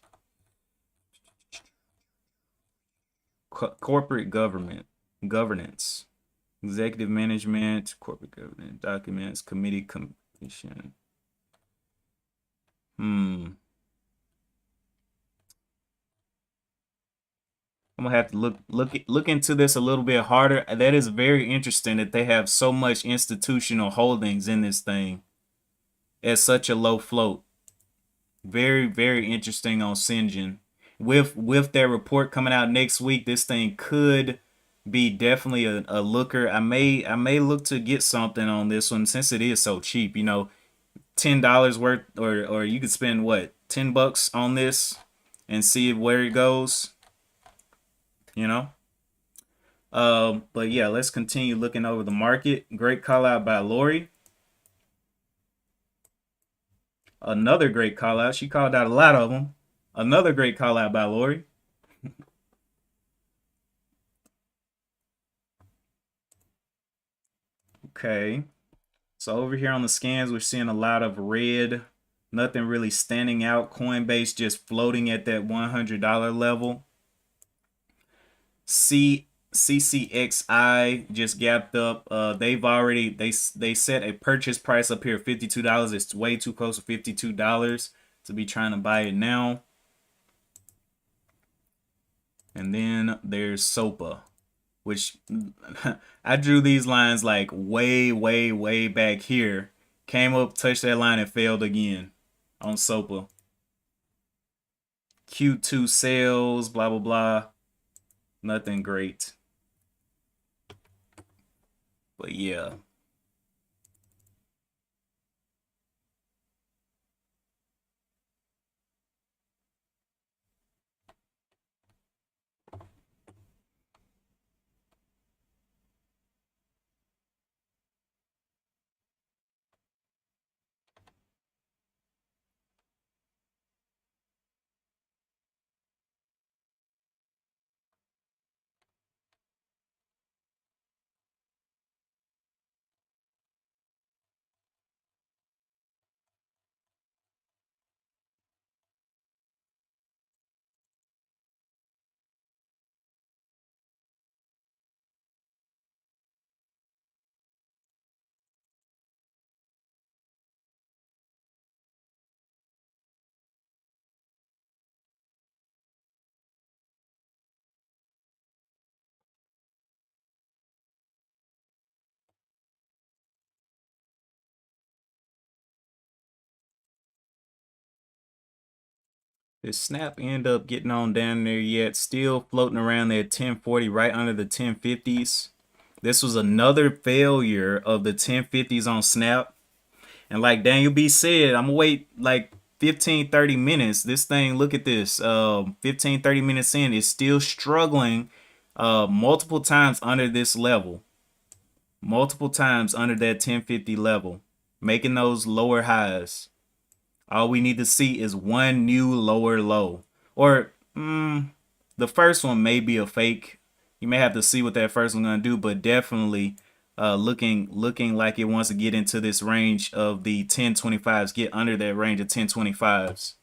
corporate governance, executive management, corporate governance, documents, committee commission. I'm gonna have to look into this a little bit harder. That is very interesting that they have so much institutional holdings in this thing at such a low float. Very, very interesting on Syngin. With their report coming out next week, this thing could be definitely a looker. I may look to get something on this one since it is so cheap. You know, $10 worth, or you could spend what, $10 on this and see where it goes. You know. But yeah, let's continue looking over the market. Great call out by Lori. Another great call out. She called out a lot of them. Another great call out by Lori. Okay. So over here on the scans, we're seeing a lot of red. Nothing really standing out. Coinbase just floating at that $100 level. CCXI just gapped up. They've already they set a purchase price up here of $52. It's way too close to $52 to be trying to buy it now. And then there's SOPA, which I drew these lines like way, way, way back here. Came up, touched that line, and failed again on SOPA. Q2 sales, blah, blah, blah. Nothing great. But yeah. Did Snap end up getting on down there yet? Still floating around there at 1040, right under the 1050s. This was another failure of the 1050s on Snap. And like Daniel B said, I'm gonna wait like 15, 30 minutes. This thing, look at this. 15, 30 minutes in, it's still struggling multiple times under this level. Multiple times under that 1050 level. Making those lower highs. All we need to see is one new lower low. Or the first one may be a fake. You may have to see what that first one's gonna do, but definitely looking like it wants to get into this range of the 1025s, get under that range of 1025s.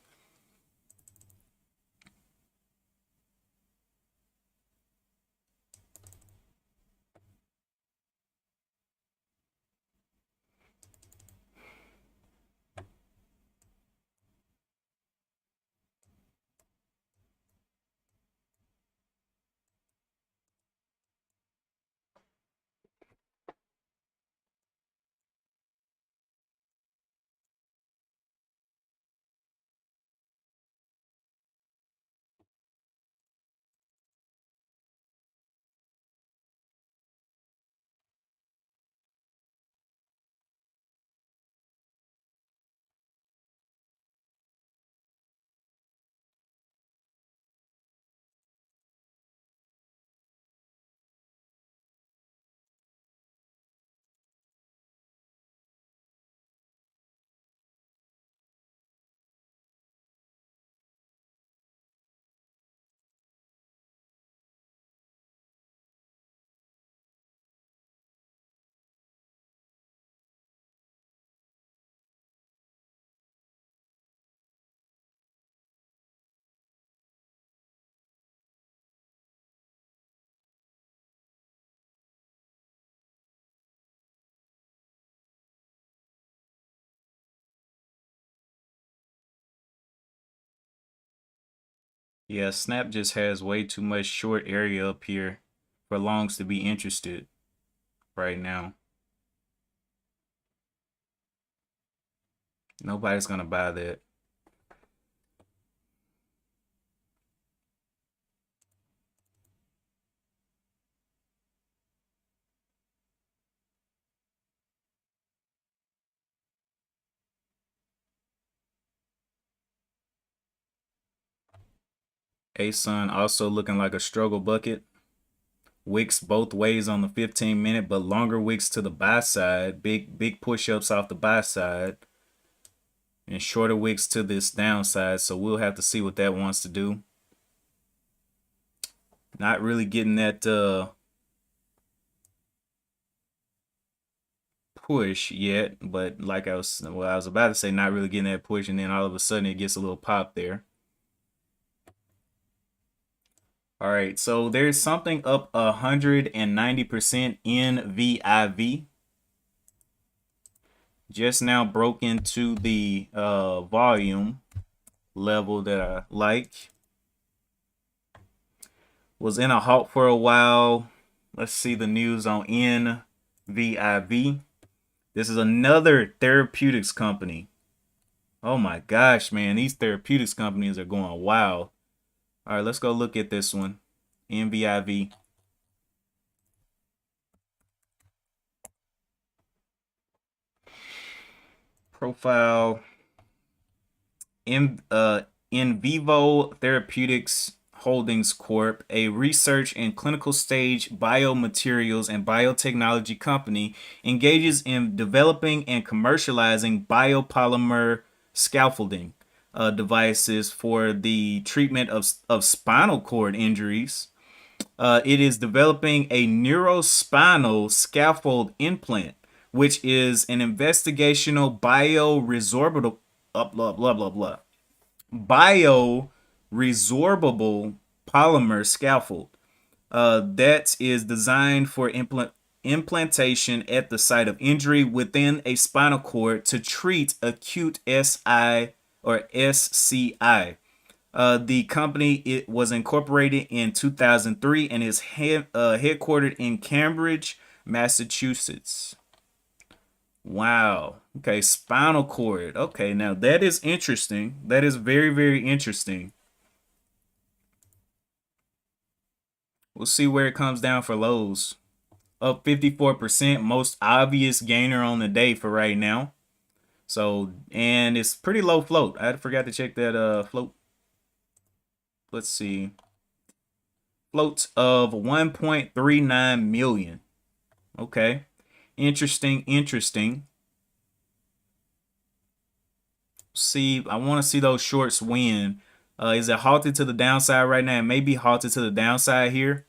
Yeah, Snap just has way too much short area up here for longs to be interested right now. Nobody's gonna buy that. ASUN also looking like a struggle bucket. Wicks both ways on the 15-minute, but longer wicks to the buy side. Big push-ups off the buy side. And shorter wicks to this downside. So we'll have to see what that wants to do. Not really getting that push yet, but like I was about to say, not really getting that push, and then all of a sudden it gets a little pop there. All right, so there's something up 190% in VIV. Just now broke into the volume level that I like. Was in a halt for a while. Let's see the news on NVIV. This is another therapeutics company. Oh my gosh, man. These therapeutics companies are going wild. All right, let's go look at this one. NVIV. Profile. In Vivo Therapeutics Holdings Corp., a research and clinical stage biomaterials and biotechnology company, engages in developing and commercializing biopolymer scaffolding devices for the treatment of spinal cord injuries. It is developing a neurospinal scaffold implant, which is an investigational bioresorbable blah blah blah blah bioresorbable polymer scaffold that is designed for implantation at the site of injury within a spinal cord to treat acute SI or SCI. The company it was incorporated in 2003 and is headquartered in Cambridge, Massachusetts. Wow. Okay, spinal cord. Okay, now that is interesting. That is very, very interesting. We'll see where it comes down for lows. Up 54%, most obvious gainer on the day for right now. So, and it's pretty low float. I forgot to check that float. Let's see. Float of 1.39 million. Okay. Interesting, interesting. See, I want to see those shorts win. Is it halted to the downside right now? It may be halted to the downside here.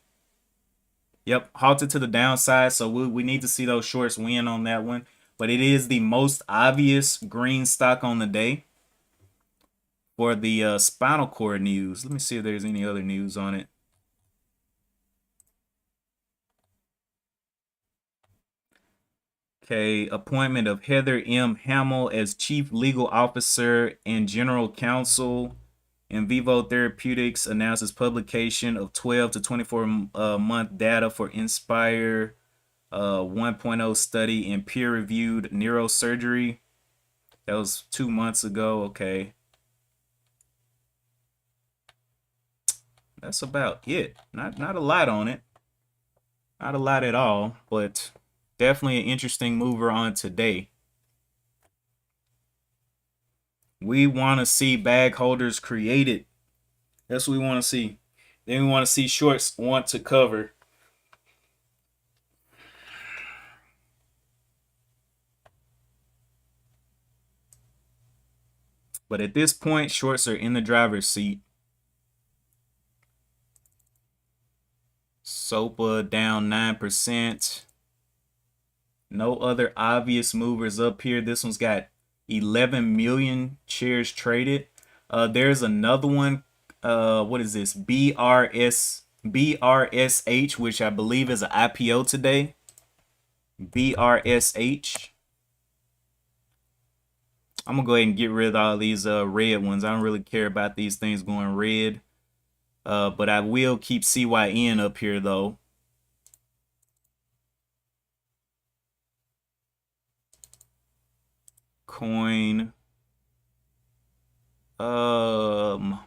Yep, halted to the downside. So we need to see those shorts win on that one. But it is the most obvious green stock on the day for the spinal cord news. Let me see if there's any other news on it. Okay, appointment of Heather M. Hamill as Chief Legal Officer and General Counsel. In Vivo Therapeutics announces publication of 12 to 24 month data for Inspire 1.0 study in peer-reviewed neurosurgery. That was 2 months ago. Okay. That's about it. Not a lot on it. Not a lot at all, but definitely an interesting mover on today. We want to see bag holders created. That's what we want to see. Then we want to see shorts want to cover. But at this point, shorts are in the driver's seat. SOPA down 9%. No other obvious movers up here. This one's got 11 million shares traded. There's another one. What is this? BRSH, which I believe is an IPO today. BRSH. I'm gonna go ahead and get rid of all these red ones. I don't really care about these things going red. But I will keep CYN up here though. Coin. I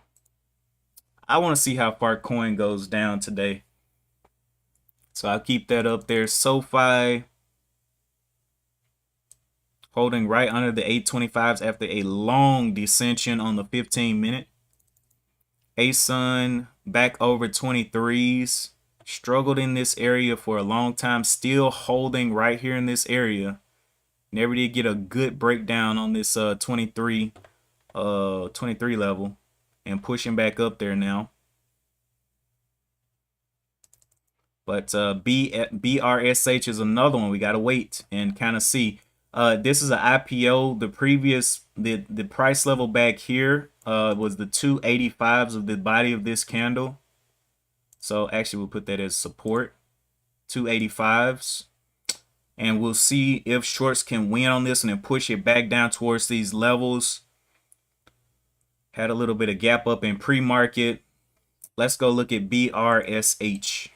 want to see how far coin goes down today. So I'll keep that up there. SoFi holding right under the 825s after a long descension on the 15-minute. ASUN back over 23s. Struggled in this area for a long time. Still holding right here in this area. Never did get a good breakdown on this 23 level. And pushing back up there now. But BRSH is another one. We got to wait and kind of see. This is an IPO. The price level back here was the 285s of the body of this candle. So actually we'll put that as support. 285s. And we'll see if shorts can win on this and then push it back down towards these levels. Had a little bit of gap up in pre-market. Let's go look at BRSH.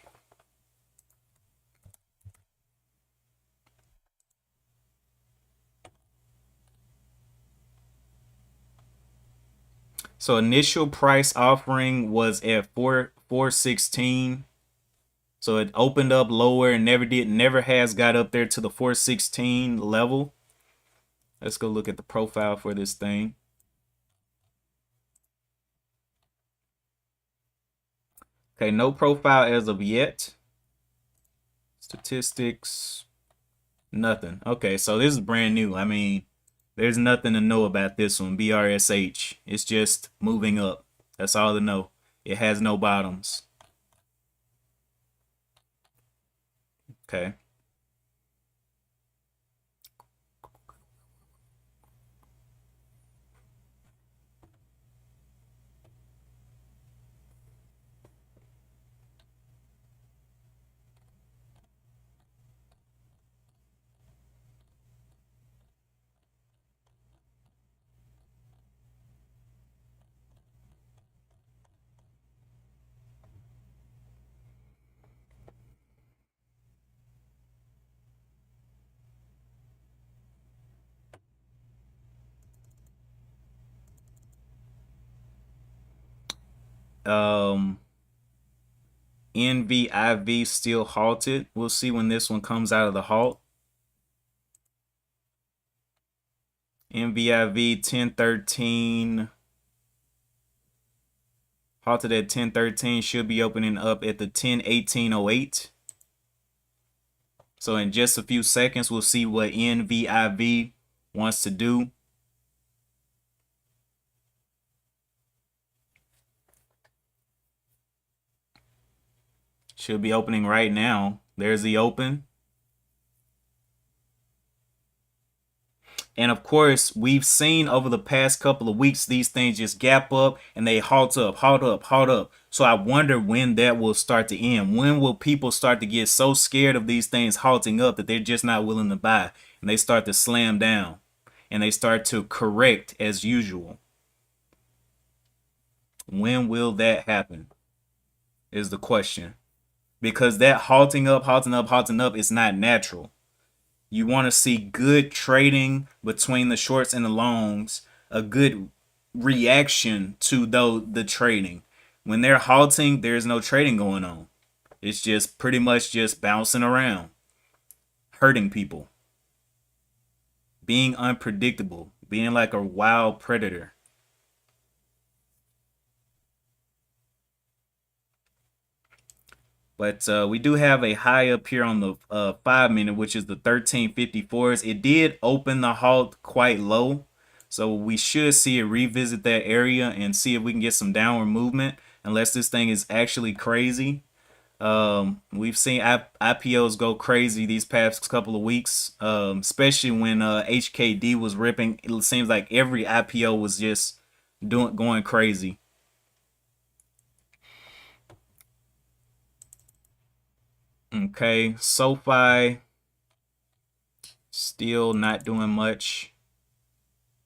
So initial price offering was at 416. So it opened up lower and never has got up there to the 416 level. Let's go look at the profile for this thing. Okay, no profile as of yet. Statistics, nothing. Okay, so this is brand new. I mean, there's nothing to know about this one, BRSH. It's just moving up. That's all to know. It has no bottoms. Okay. NVIV still halted. We'll see when this one comes out of the halt. NVIV 1013 halted at 1013, should be opening up at the 1018.08. So in just a few seconds, we'll see what NVIV wants to do. Should be opening right now. There's the open. And of course, we've seen over the past couple of weeks, these things just gap up and they halt up, halt up, halt up. So I wonder when that will start to end. When will people start to get so scared of these things halting up that they're just not willing to buy and they start to slam down and they start to correct as usual? When will that happen is the question. Because that halting up, halting up, halting up is not natural. You want to see good trading between the shorts and the longs, a good reaction to the trading. When they're halting, there's no trading going on. It's just pretty much just bouncing around, hurting people, being unpredictable, being like a wild predator. But we do have a high up here on the 5-minute, which is the 1354s. It did open the halt quite low. So we should see it revisit that area and see if we can get some downward movement, unless this thing is actually crazy. We've seen IPOs go crazy these past couple of weeks, especially when HKD was ripping. It seems like every IPO was just going crazy. Okay, SoFi still not doing much.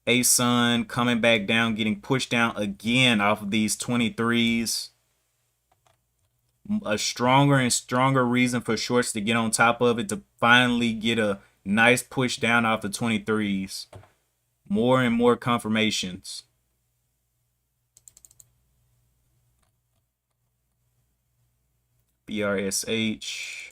ASUN coming back down, getting pushed down again off of these 23s. a stronger and stronger reason for shorts to get on top of it to finally get a nice push down off the 23s. More and more confirmations. BRSH.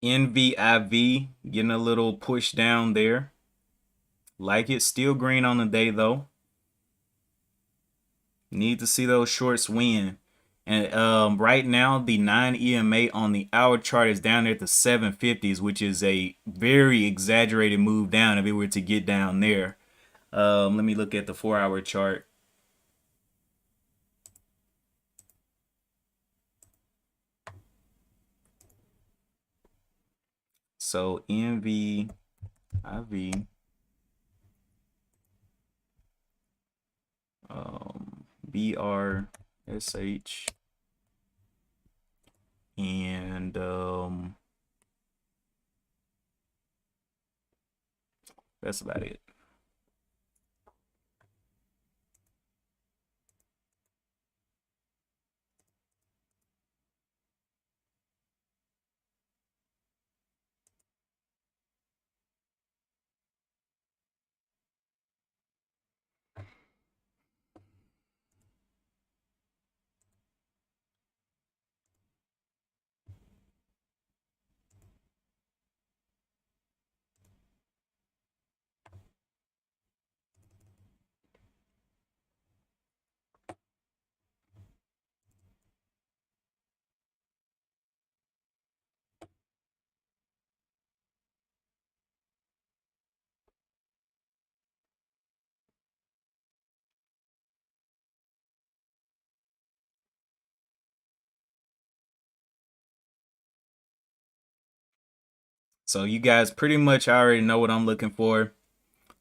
NVIV getting a little push down there. Like it. Still green on the day though. Need to see those shorts win. And right now, the 9 EMA on the hour chart is down there at the 750s, which is a very exaggerated move down if it were to get down there. Let me look at the 4-hour chart. So NVIV, BRSH, and that's about it. So you guys pretty much already know what I'm looking for.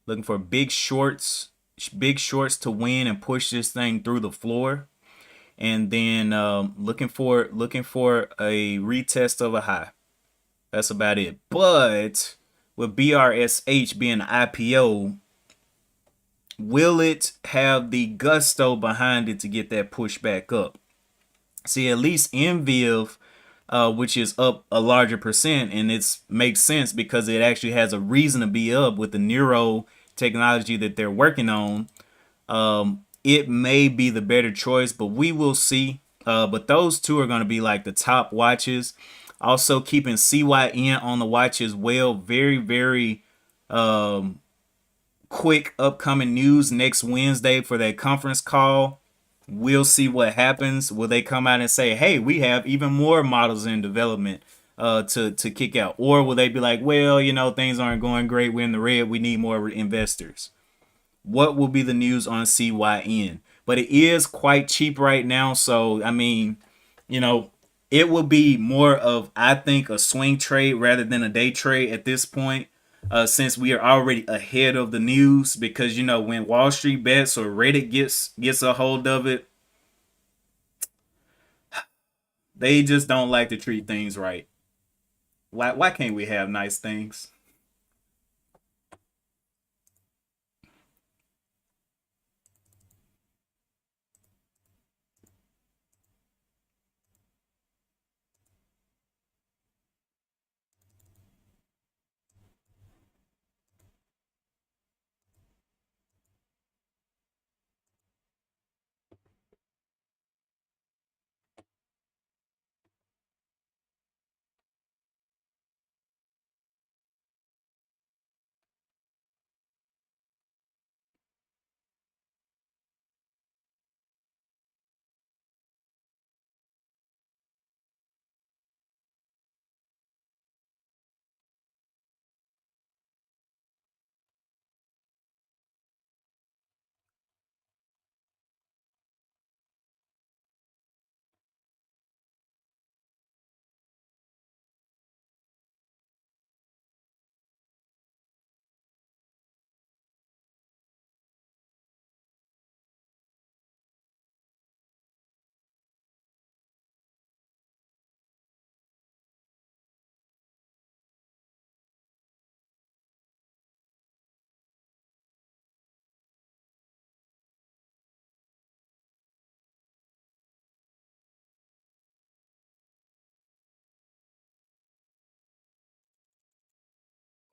Looking for big shorts to win and push this thing through the floor. And then looking for a retest of a high. That's about it. But with BRSH being an IPO, will it have the gusto behind it to get that push back up? See, at least NVIV, which is up a larger percent, and it makes sense because it actually has a reason to be up with the neuro technology that they're working on. It may be the better choice, but we will see. But those two are going to be like the top watches. Also, keeping CYN on the watch as well. Very, very quick upcoming news next Wednesday for that conference call. We'll see what happens. Will they come out and say, "Hey, we have even more models in development to kick out," or will they be like, "Well, things aren't going great. We're in the red. We need more investors." What will be the news on CYN? But it is quite cheap right now, so I mean, you know, it will be more of, I think, a swing trade rather than a day trade at this point. Since we are already ahead of the news, because when Wall Street Bets or Reddit gets a hold of it, they just don't like to treat things right. Why can't we have nice things?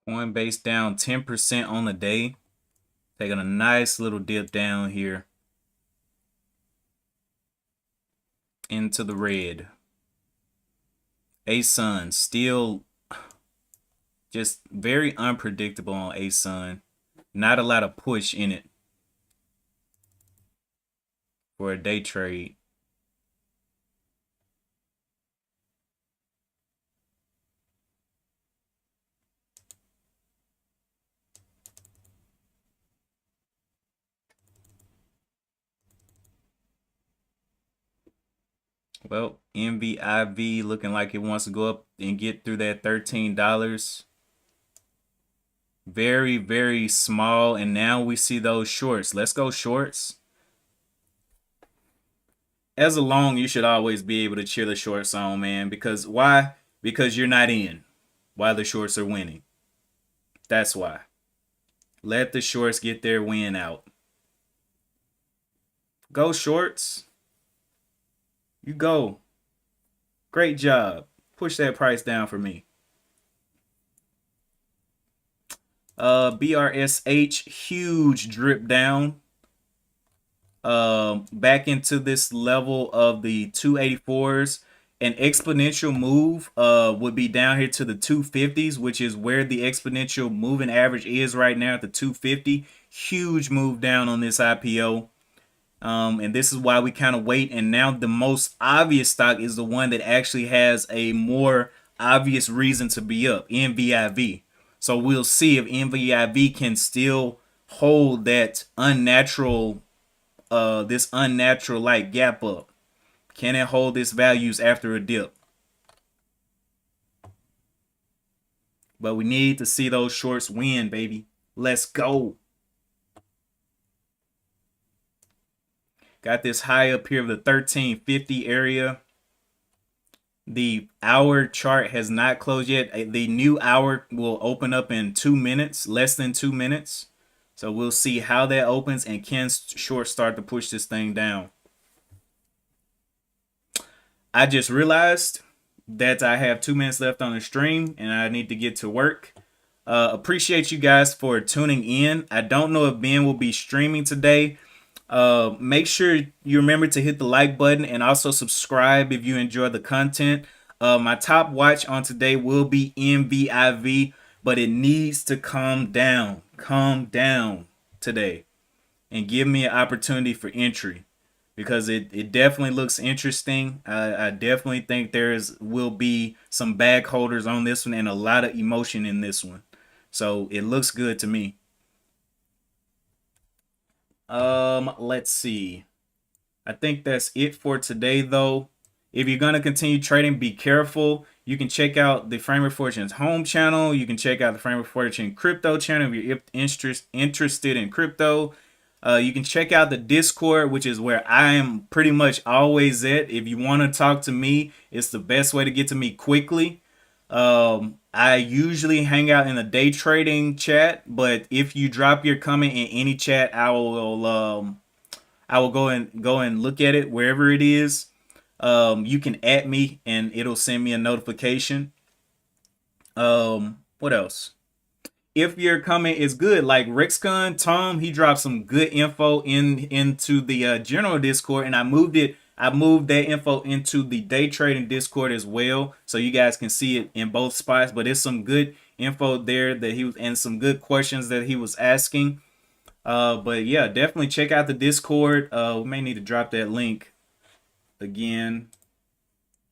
Coinbase down 10% on the day. Taking a nice little dip down here into the red. ASUN still just very unpredictable on ASUN. Not a lot of push in it for a day trade. Well, NVIV looking like it wants to go up and get through that $13. Very, very small. And now we see those shorts. Let's go shorts. As a long, you should always be able to cheer the shorts on, man. Because why? Because you're not in while the shorts are winning. That's why. Let the shorts get their win out. Go shorts. You go. Great job. Push that price down for me. BRSH, huge drip down. Back into this level of the 284s. An exponential move would be down here to the 250s, which is where the exponential moving average is right now at the 250. Huge move down on this IPO. And this is why we kind of wait. And now the most obvious stock is the one that actually has a more obvious reason to be up, NVIV. So we'll see if NVIV can still hold that unnatural, this unnatural like gap up. Can it hold its values after a dip? But we need to see those shorts win, baby. Let's go. Got this high up here of the 1350 area. The hour chart has not closed yet. The new hour will open up in 2 minutes, less than 2 minutes. So we'll see how that opens and can short start to push this thing down. I just realized that I have 2 minutes left on the stream and I need to get to work. Appreciate you guys for tuning in. I don't know if Ben will be streaming today. Make sure you remember to hit the like button and also subscribe if you enjoy the content. My top watch on today will be NVIV, but it needs to calm down today and give me an opportunity for entry because it definitely looks interesting. I definitely think will be some bag holders on this one and a lot of emotion in this one. So it looks good to me. Let's see. I think that's it for today, though. If you're going to continue trading, be careful. You can check out the Framer Fortune's home channel. You can check out the Framer Fortune crypto channel if you're interested in crypto. You can check out the Discord, which is where I am pretty much always at. If you want to talk to me, it's the best way to get to me quickly. I usually hang out in the day trading chat, but if you drop your comment in any chat, I will go and look at it wherever it is. You can add me and it'll send me a notification. What else? If your comment is good, like Rexcon Tom, he dropped some good info into the general Discord, and I moved that info into the day trading Discord as well, so you guys can see it in both spots. But it's some good info there that he was, and some good questions that he was asking. But yeah, definitely check out the Discord. We may need to drop that link again.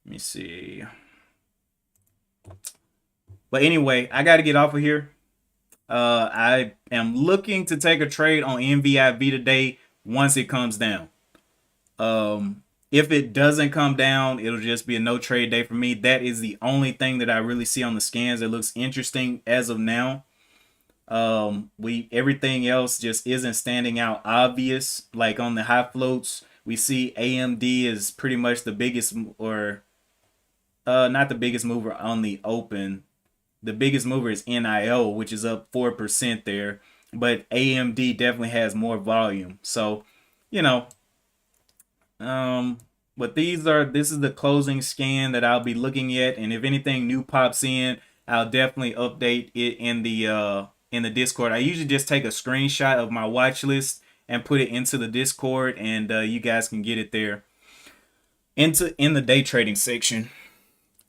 Let me see. But anyway, I got to get off of here. I am looking to take a trade on NVIV today once it comes down. If it doesn't come down, it'll just be a no trade day for me. That is the only thing that I really see on the scans that looks interesting as of now. Everything else just isn't standing out obvious. Like on the high floats, we see AMD is pretty much the biggest, or not the biggest mover on the open. The biggest mover is NIO, which is up 4% there. But AMD definitely has more volume. So, you know, but this is the closing scan that I'll be looking at. And if anything new pops in, I'll definitely update it in the Discord. I usually just take a screenshot of my watch list and put it into the Discord, and you guys can get it there in the day trading section.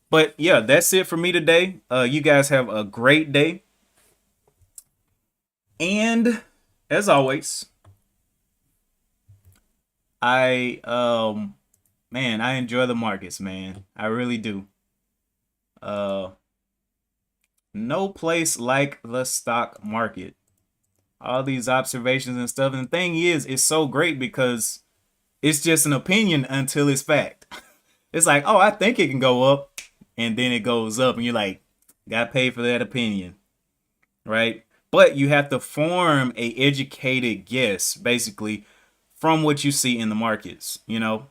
But yeah, that's it for me today. You guys have a great day, and as always, I man, I enjoy the markets, man. I really do. Uh, no place like the stock market. All these observations and stuff. And the thing is, it's so great because it's just an opinion until it's fact. It's like, oh, I think it can go up, and then it goes up, and you're like, got paid for that opinion, right? But you have to form a educated guess, basically, from what you see in the markets. You know,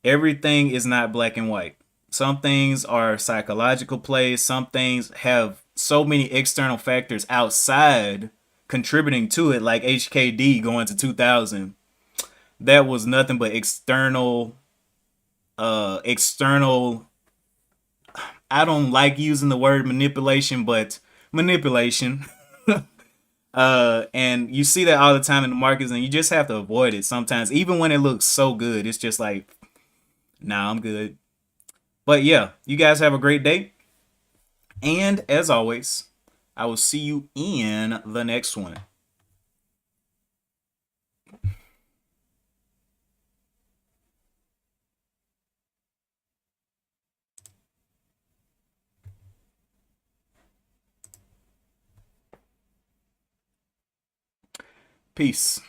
everything is not black and white. Some things are psychological plays. Some things have so many external factors outside contributing to it, like HKD going to 2000. That was nothing but external. I don't like using the word manipulation, but manipulation. And you see that all the time in the markets, and you just have to avoid it sometimes. Even when it looks so good, it's just like, nah, I'm good. But yeah, you guys have a great day. And as always, I will see you in the next one. Peace.